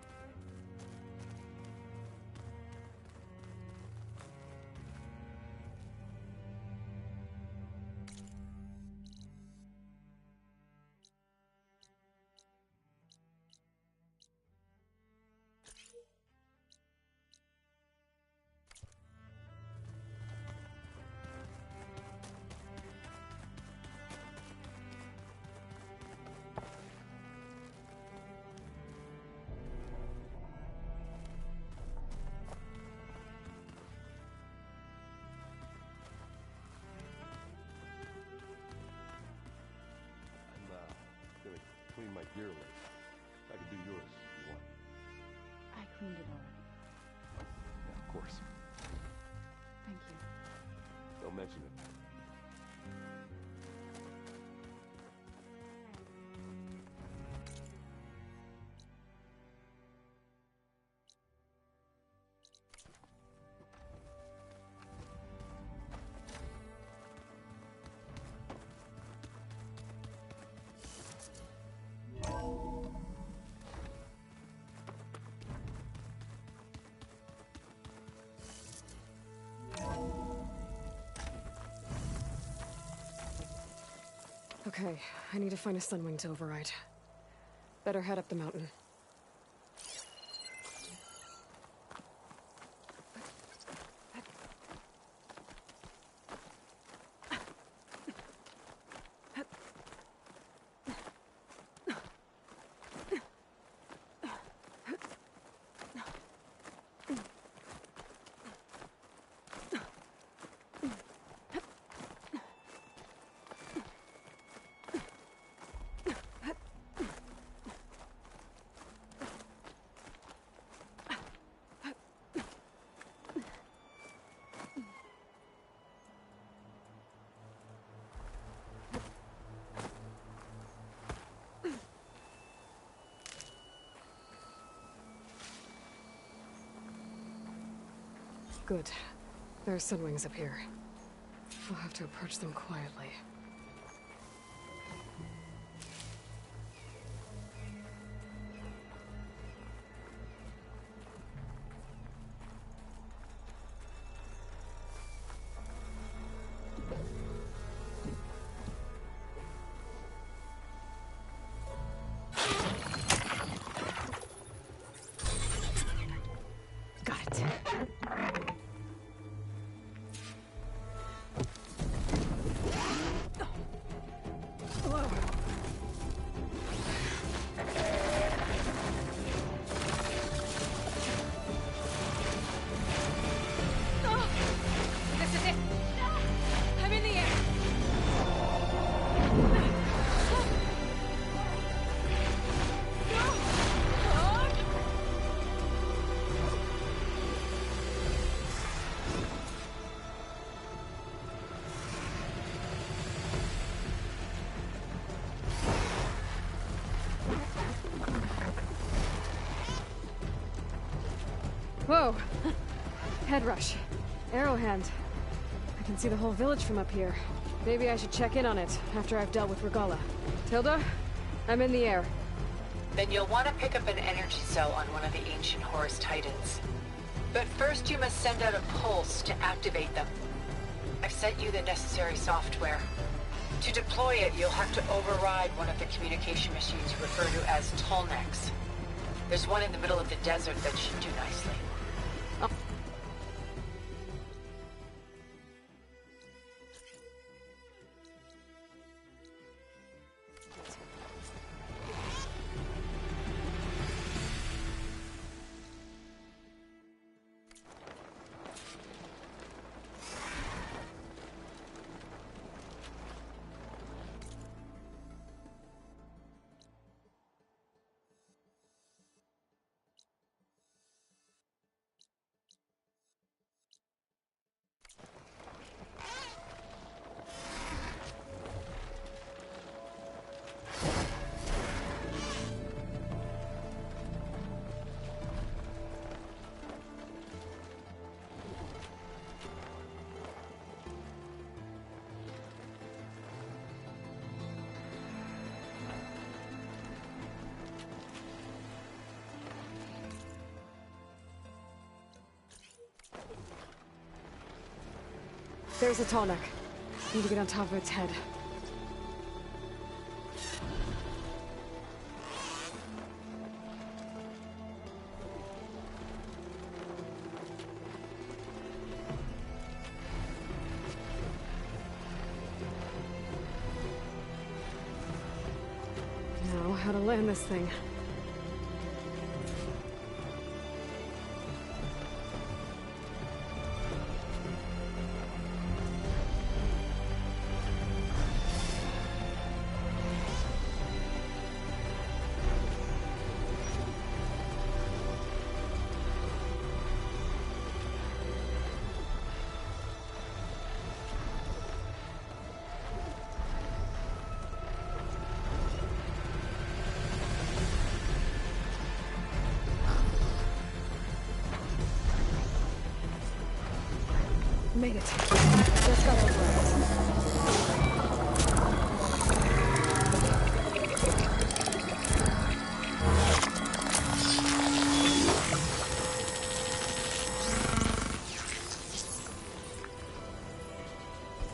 Clean my gear later. I can do yours if you want. I cleaned it already. Yeah, of course. Thank you. Don't mention it. Okay, I need to find a Sunwing to override. Better head up the mountain. Good. There are Sunwings up here. I'll have to approach them quietly. Whoa! Head rush. Arrowhand. I can see the whole village from up here. Maybe I should check in on it after I've dealt with Regalla. Tilda? I'm in the air. Then you'll want to pick up an energy cell on one of the ancient Horus Titans. But first you must send out a pulse to activate them. I've sent you the necessary software. To deploy it, you'll have to override one of the communication machines you refer to as Tolnecs. There's one in the middle of the desert that should do nicely. There's a Tolnec. Need to get on top of its head. Now, how to land this thing. Made it. Just got over it.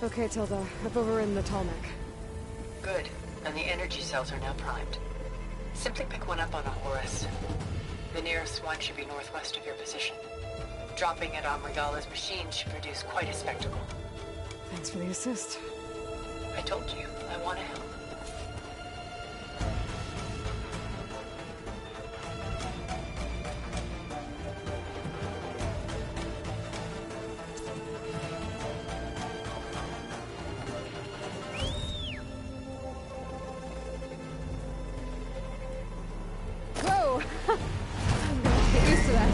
Okay, Tilda. I've overridden the Tallneck. Good. And the energy cells are now primed. Simply pick one up on a Horus. The nearest one should be northwest of your position. Dropping it on Regala's machine should produce quite a spectacle. Thanks for the assist. I told you, I want to help. Whoa! I'm gonna have to get used to that.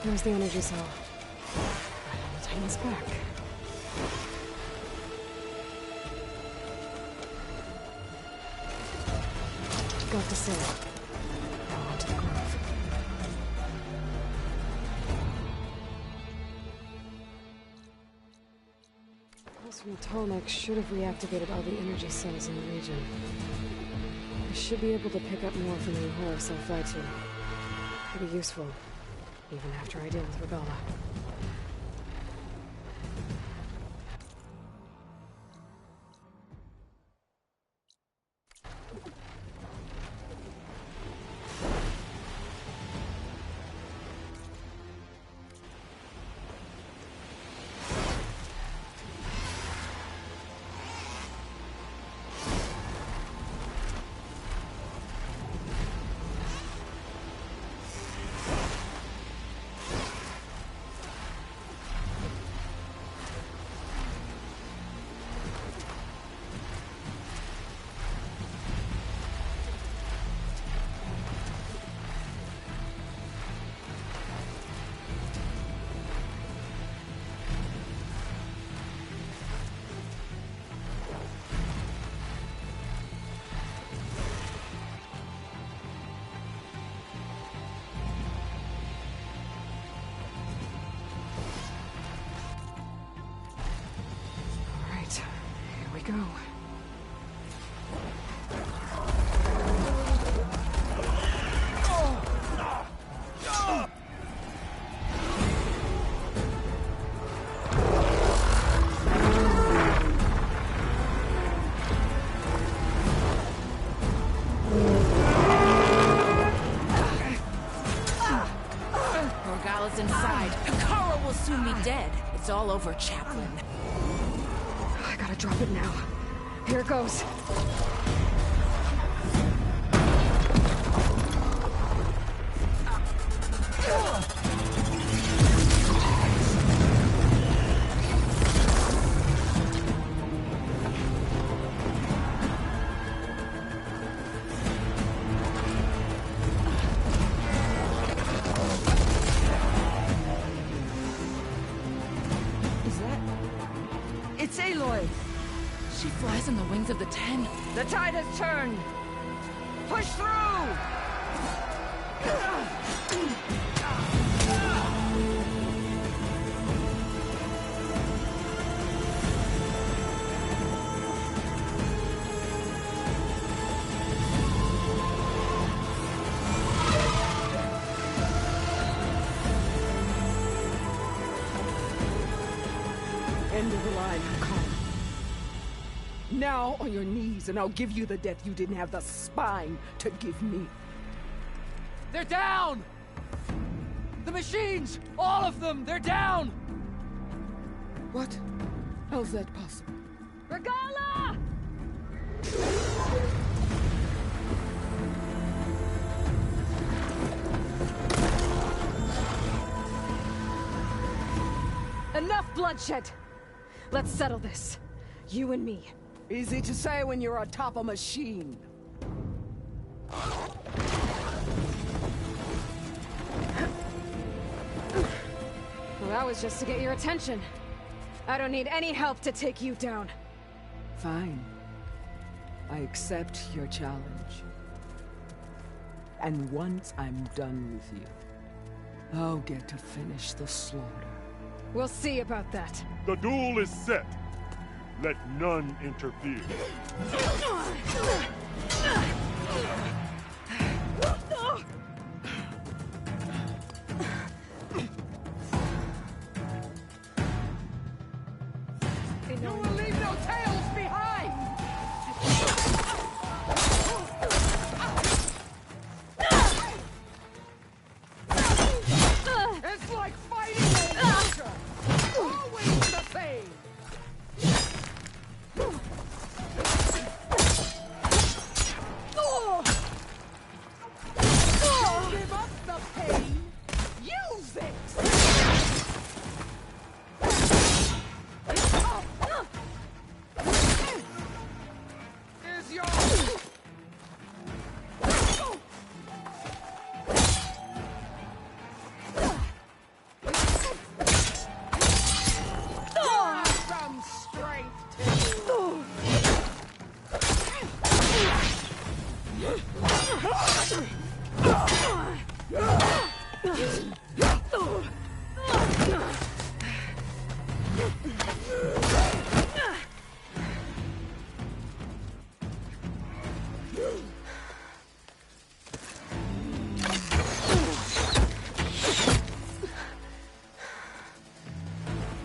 There's the energy cell. Right on the Titan's back. Got the cell. Now onto the Grove. Pulse from the Tallneck should have reactivated all the energy cells in the region. I should be able to pick up more from the Horus I'll fly to. It'll be useful. Even after I deal with Regala. go. Morgala's inside. Hekara will soon be dead. It's all over, Chaplain. I gotta drop it now. Here it goes. It's Aloy! She flies on the wings of the Ten. The tide has turned! Push through! End of the line, Hekara. Now on your knees, and I'll give you the death you didn't have the spine to give me. They're down! The machines! All of them! They're down! What? How's that possible? Regala! Enough bloodshed! Let's settle this. You and me. Easy to say when you're atop a machine. Well, that was just to get your attention. I don't need any help to take you down. Fine. I accept your challenge. And once I'm done with you, I'll get to finish the slaughter. We'll see about that. The duel is set. Let none interfere. You will leave no tails behind! It's like fighting a monster! Always the same! Don't give up the pain! Use it! Here's your... Some strength too.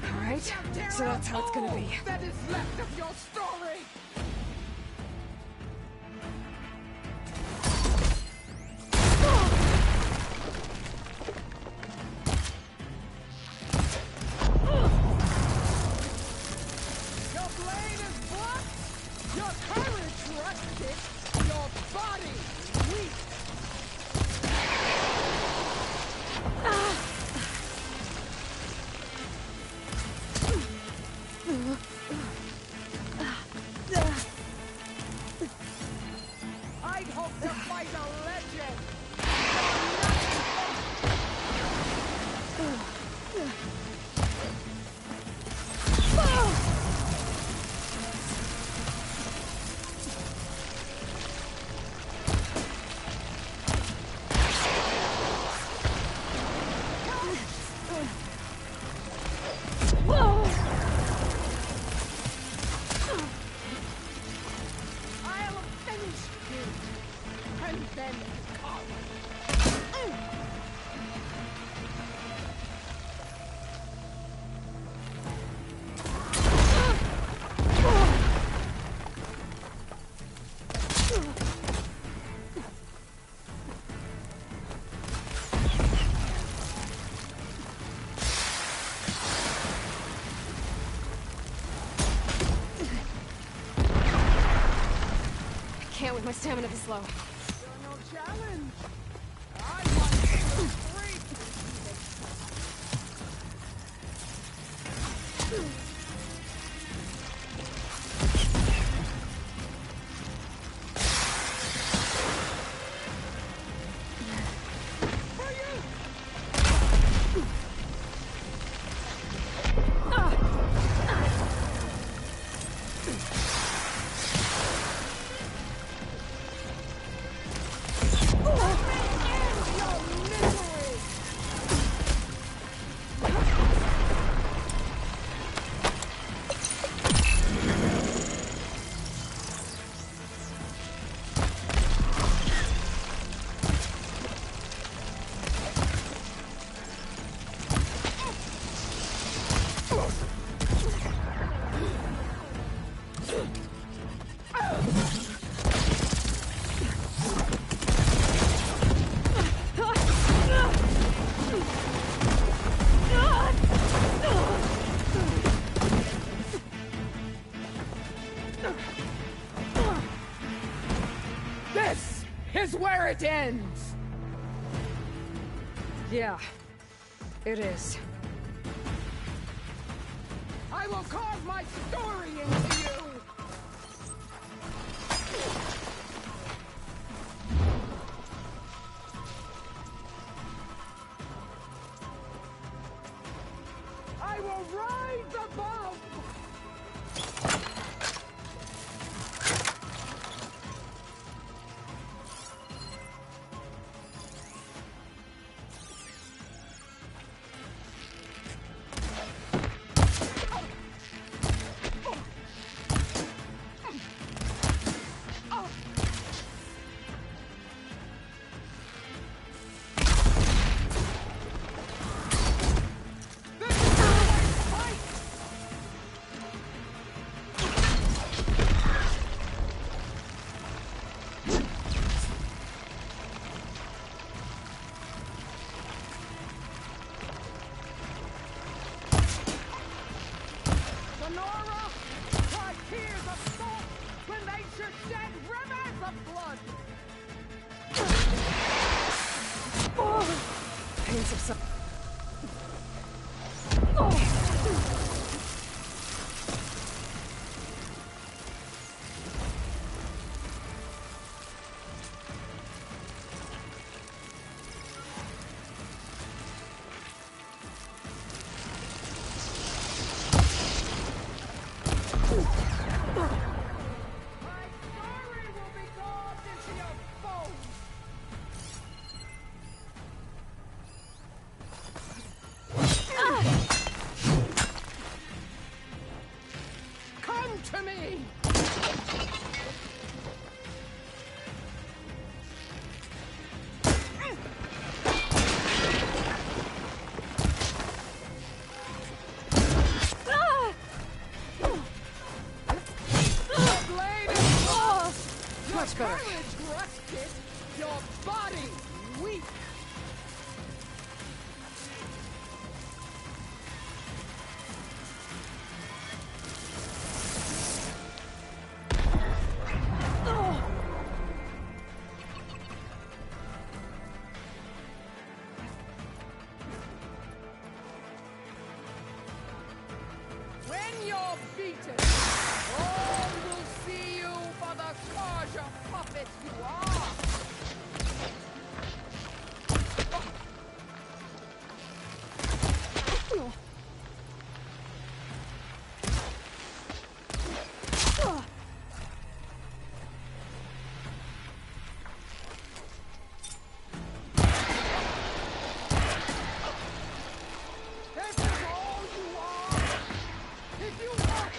All right, so that's how it's gonna be. That is left of your story. Your blade is blunt, your courage rusted, your body weak. with my stamina this low. No challenge. I want to free. This is where it ends! Yeah, it is. I will carve my story into you! I will rise above! Sonora! Cry tears of salt when they should shed rivers of blood! Pain subsides. Come to me! Much better. Courage rusted, your body weak. When you're beaten, all will see you for the Karja puppet you are! This is all you are! If you want...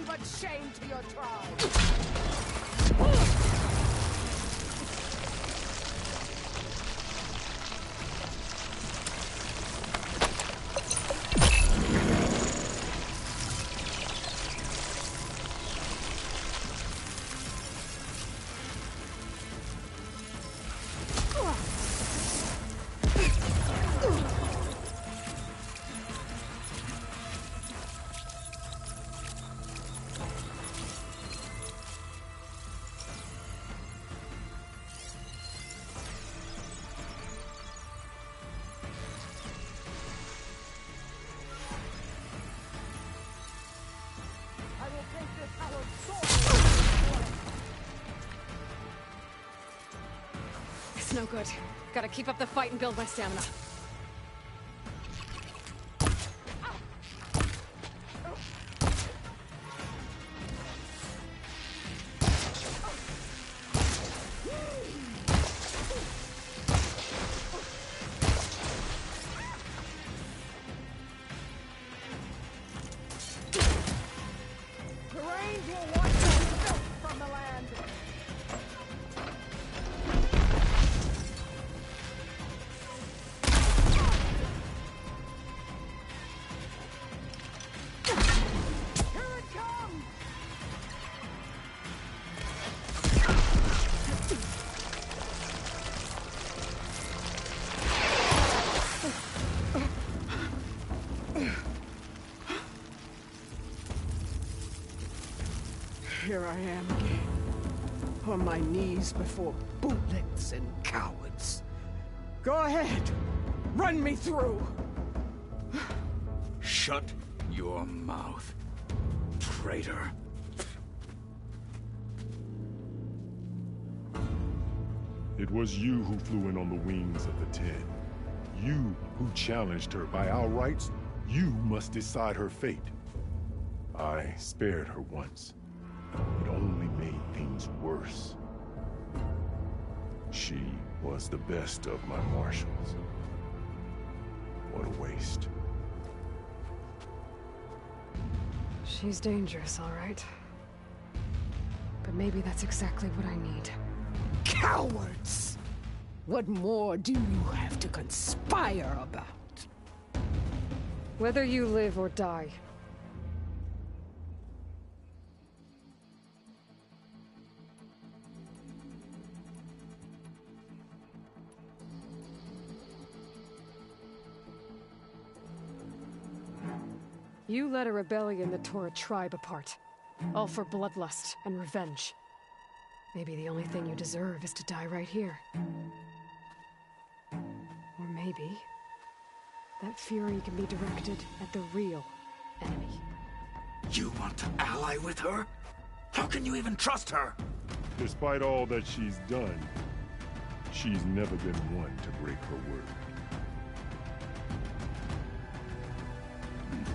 but shame to your tribe. It's no good. Gotta keep up the fight and build my stamina. The rains will wash the filth from the land. Here I am again, on my knees before bootlicks and cowards. Go ahead, run me through. Shut your mouth, traitor. It was you who flew in on the wings of the Ten. You who challenged her by our rights. You must decide her fate. I spared her once. It only made things worse. She was the best of my marshals. What a waste. She's dangerous, all right. But maybe that's exactly what I need. Cowards! What more do you have to conspire about? Whether you live or die. You led a rebellion that tore a tribe apart. All for bloodlust and revenge. Maybe the only thing you deserve is to die right here. Or maybe that fury can be directed at the real enemy. You want to ally with her? How can you even trust her? Despite all that she's done, she's never been one to break her word.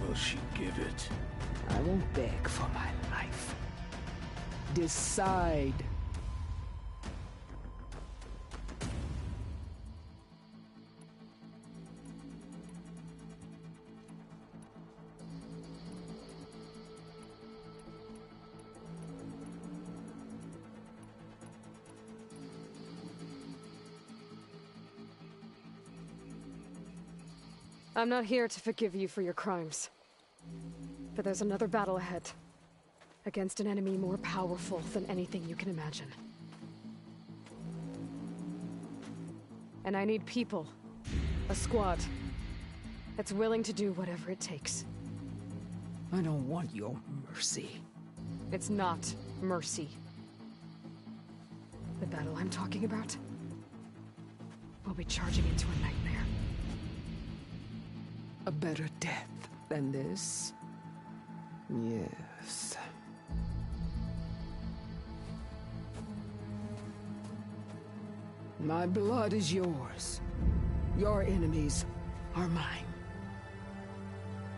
Will she give it? I won't beg for my life. Decide. I'm not here to forgive you for your crimes. But there's another battle ahead. Against an enemy more powerful than anything you can imagine. And I need people. A squad. That's willing to do whatever it takes. I don't want your mercy. It's not mercy. The battle I'm talking about will be charging into a nightmare. A better death than this? Yes. My blood is yours. Your enemies are mine.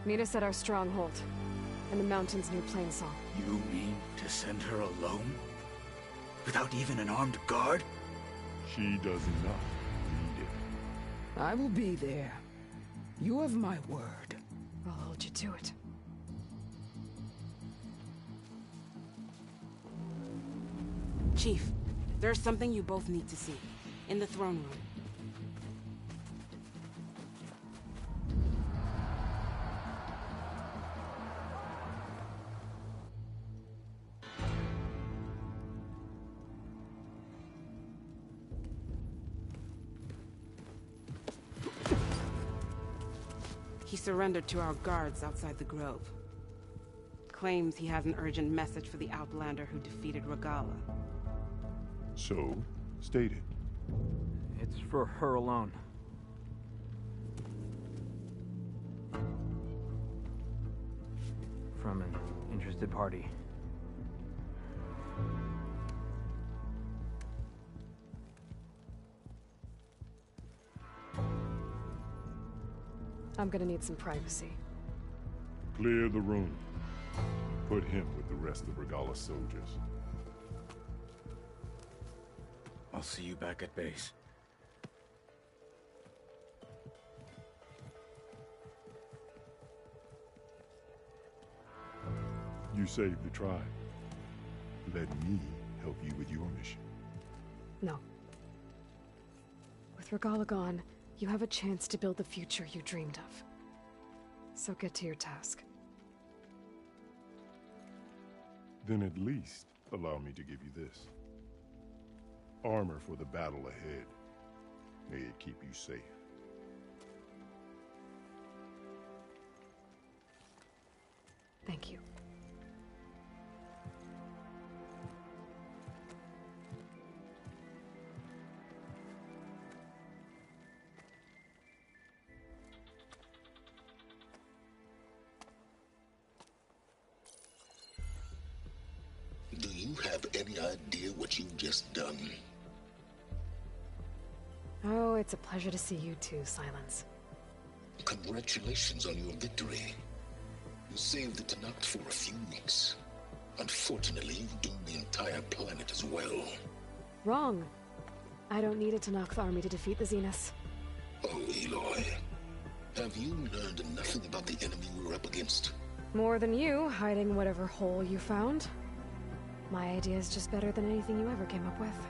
Meet us at our stronghold, in the mountains near Plainsong. You mean to send her alone? Without even an armed guard? She does not need it. I will be there. You have my word. I'll hold you to it. Chief, there's something you both need to see. In the throne room. He surrendered to our guards outside the grove. Claims he has an urgent message for the Outlander who defeated Regalla. So, state it. It's for her alone. From an interested party. I'm gonna need some privacy. Clear the room. Put him with the rest of Regalla's soldiers. I'll see you back at base. You saved the tribe. Let me help you with your mission. No. With Regalla gone, you have a chance to build the future you dreamed of. So get to your task. Then at least allow me to give you this. Armor for the battle ahead. May it keep you safe. Thank you. Do you have any idea what you've just done? Oh, it's a pleasure to see you too, Silence. Congratulations on your victory. You saved the Tenakth for a few weeks. Unfortunately, you've doomed the entire planet as well. Wrong. I don't need a Tenakth army to defeat the Zeniths. Oh, Aloy. Have you learned nothing about the enemy we're up against? More than you, hiding whatever hole you found. My idea is just better than anything you ever came up with.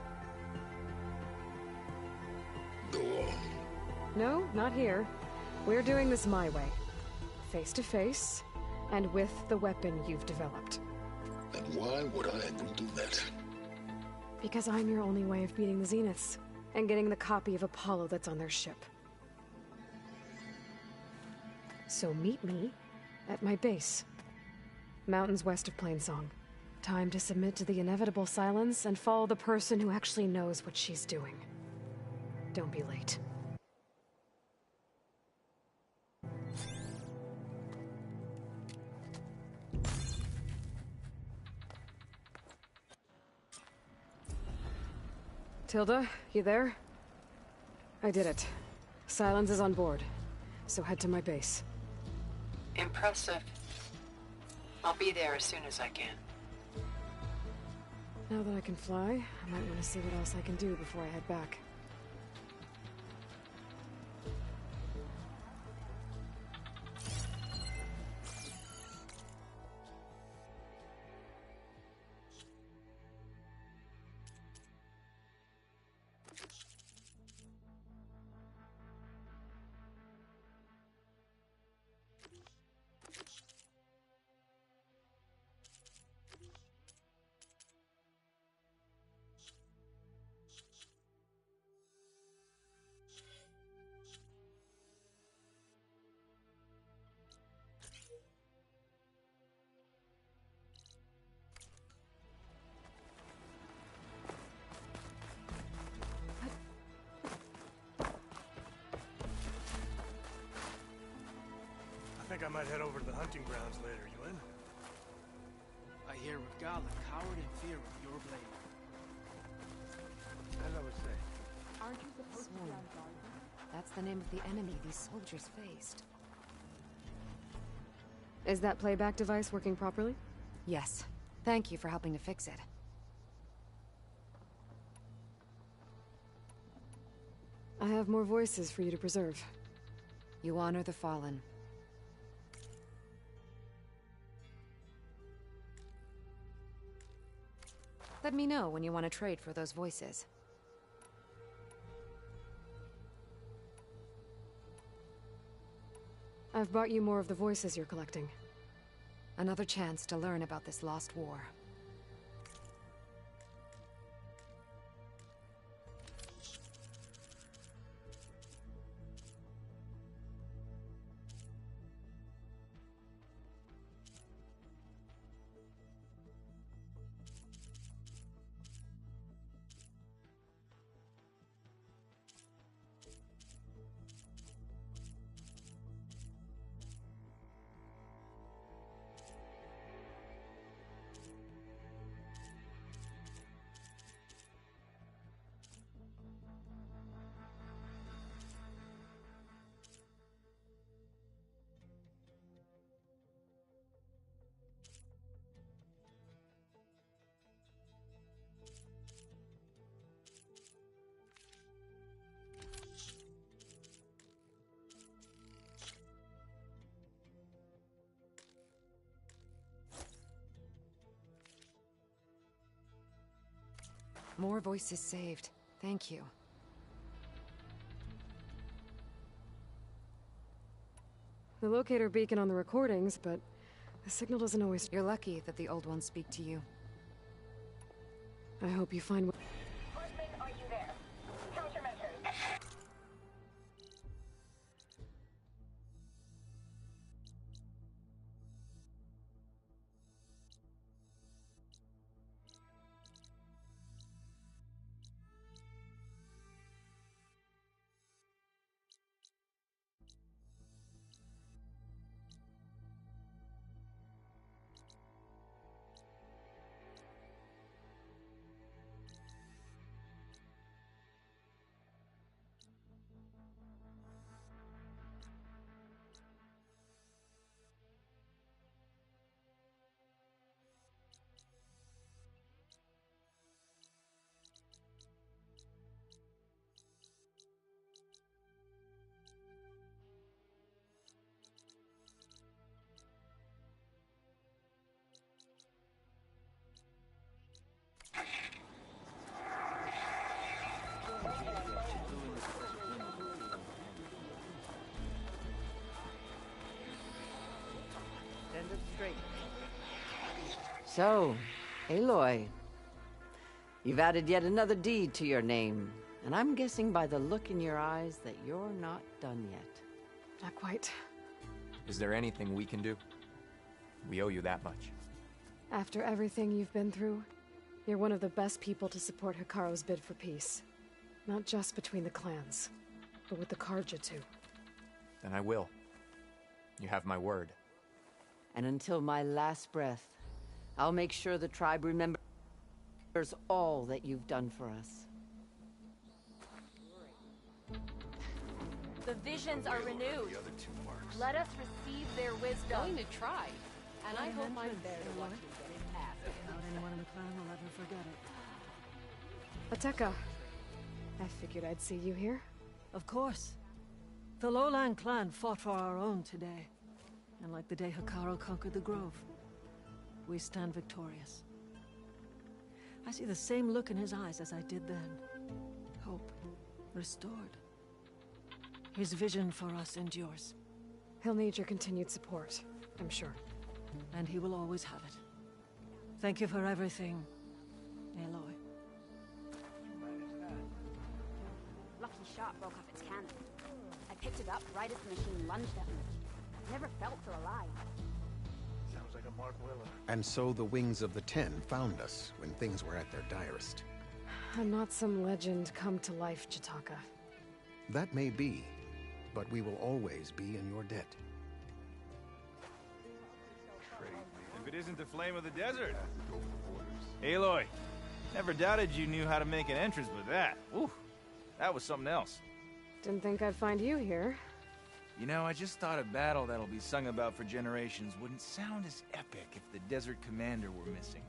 Go on. No, not here. We're doing this my way. Face to face, and with the weapon you've developed. And why would I agree to that? Because I'm your only way of beating the Zeniths, and getting the copy of Apollo that's on their ship. So meet me at my base. Mountains west of Plainsong. Time to submit to the inevitable silence and follow the person who actually knows what she's doing. Don't be late. Tilda, you there? I did it. Silence is on board, so head to my base. Impressive. I'll be there as soon as I can. Now that I can fly, I might want to see what else I can do before I head back. I think I might head over to the hunting grounds later. You in? I hear Regalla cowered in fear of your blade. As I was saying. Aren't you supposed to be on guard? That's the name of the enemy these soldiers faced. Is that playback device working properly? Yes. Thank you for helping to fix it. I have more voices for you to preserve. You honor the fallen. Let me know when you want to trade for those voices. I've brought you more of the voices you're collecting. Another chance to learn about this lost war. More voices saved. Thank you. The locator beacon on the recordings, but the signal doesn't always... You're lucky that the old ones speak to you. I hope you find... Horsemen, are you there? Countermeasures. Stand up straight. So, Aloy, you've added yet another deed to your name, and I'm guessing by the look in your eyes that you're not done yet. Not quite. Is there anything we can do? We owe you that much. After everything you've been through, you're one of the best people to support Hekarro's bid for peace. Not just between the clans, but with the Carja too. Then I will. You have my word. And until my last breath, I'll make sure the tribe remembers all that you've done for us. The visions are renewed. Let us receive their wisdom. Going to try. And I hope I'm there to watch you get it past. Not anyone in the clan will ever forget it. Ateka. I figured I'd see you here. Of course. The Lowland clan fought for our own today. And like the day Hekarro conquered the Grove, we stand victorious. I see the same look in his eyes as I did then. Hope restored. His vision for us endures. He'll need your continued support, I'm sure. And he will always have it. Thank you for everything, Aloy. Lucky shot broke off its cannon. I picked it up right as the machine lunged at me. Never felt so alive. Sounds like a Mark Willer. And so the Wings of the Ten found us when things were at their direst. I'm not some legend come to life, Jataka. That may be, but we will always be in your debt. If it isn't the Flame of the Desert. Aloy, never doubted you knew how to make an entrance, but that, ooh, that was something else. Didn't think I'd find you here. You know, I just thought a battle that'll be sung about for generations wouldn't sound as epic if the Desert Commander were missing.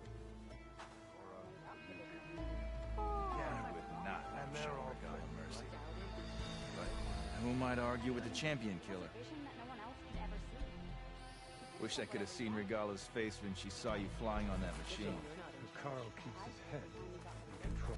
Yeah, I would not have shown Regalla mercy. But who might argue with the Champion Killer? Wish I could have seen Regalla's face when she saw you flying on that machine. Hekarro keeps his head in control.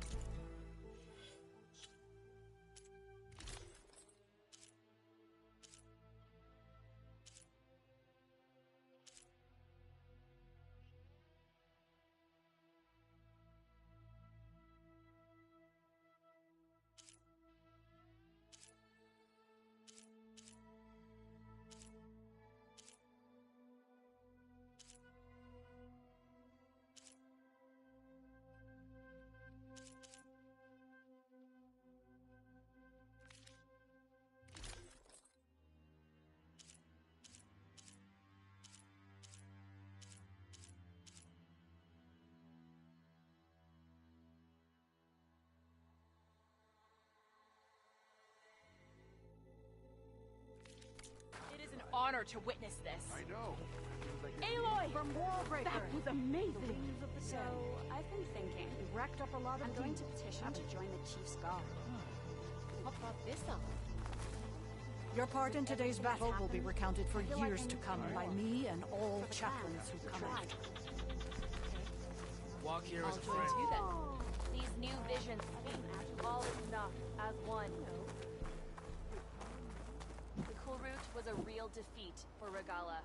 It is an honor to witness this. I know. Aloy! From Wallbreaker. That was amazing. So, I've been thinking. We racked up a lot of I'm going to petition to join the Chief's Guard. What brought this up? Your part in today's battle will be recounted for years to come by me and all chaplains who come after. Walk here as a Join friend. you then. These new visions speak. All is enough as one. The Kulrut was a real defeat for Regalla.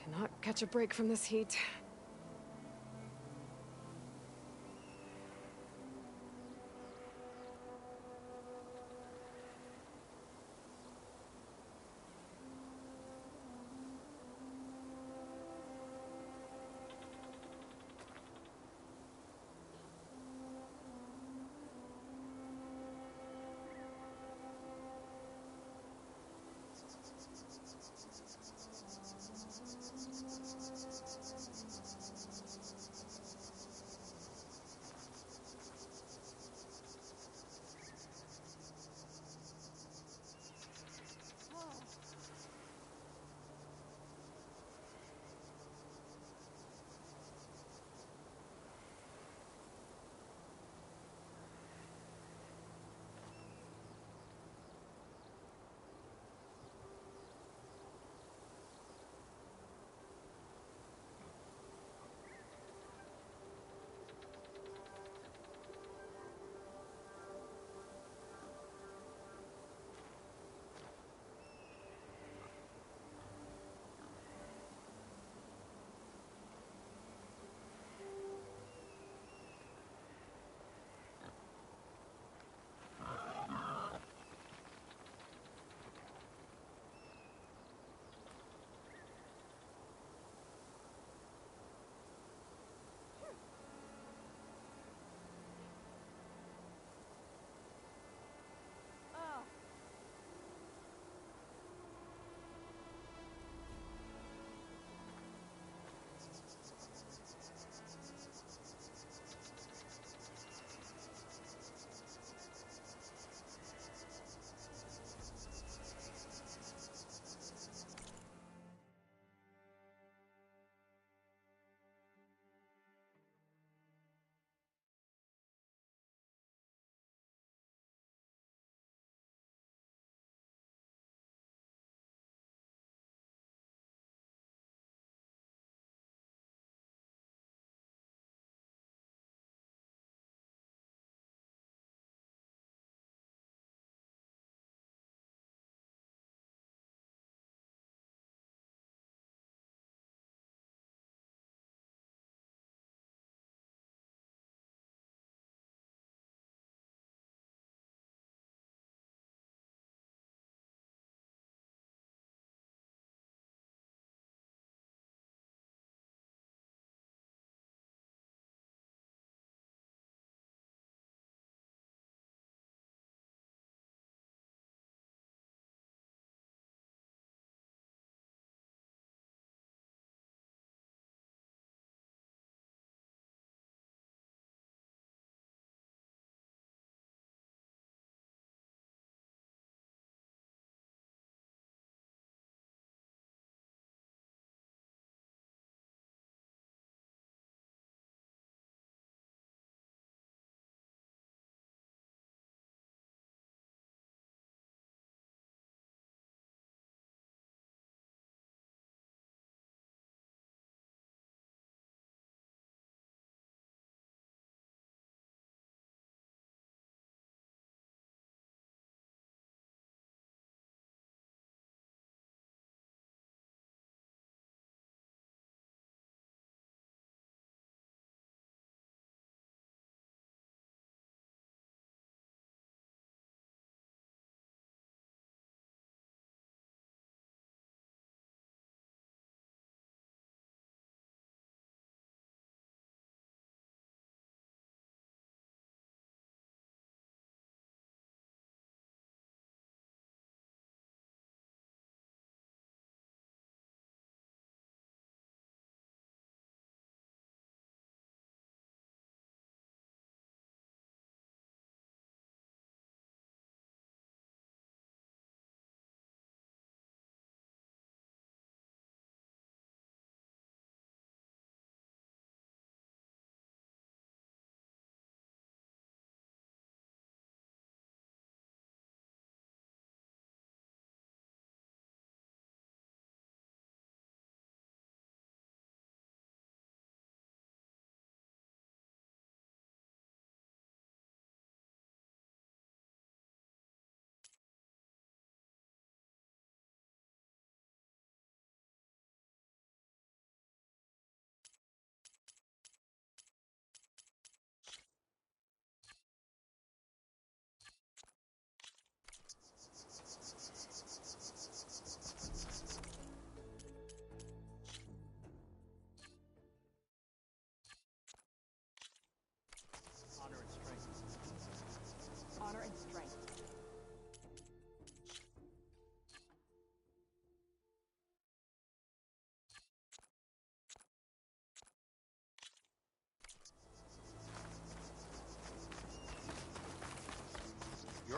Cannot catch a break from this heat.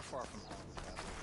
far from home is that?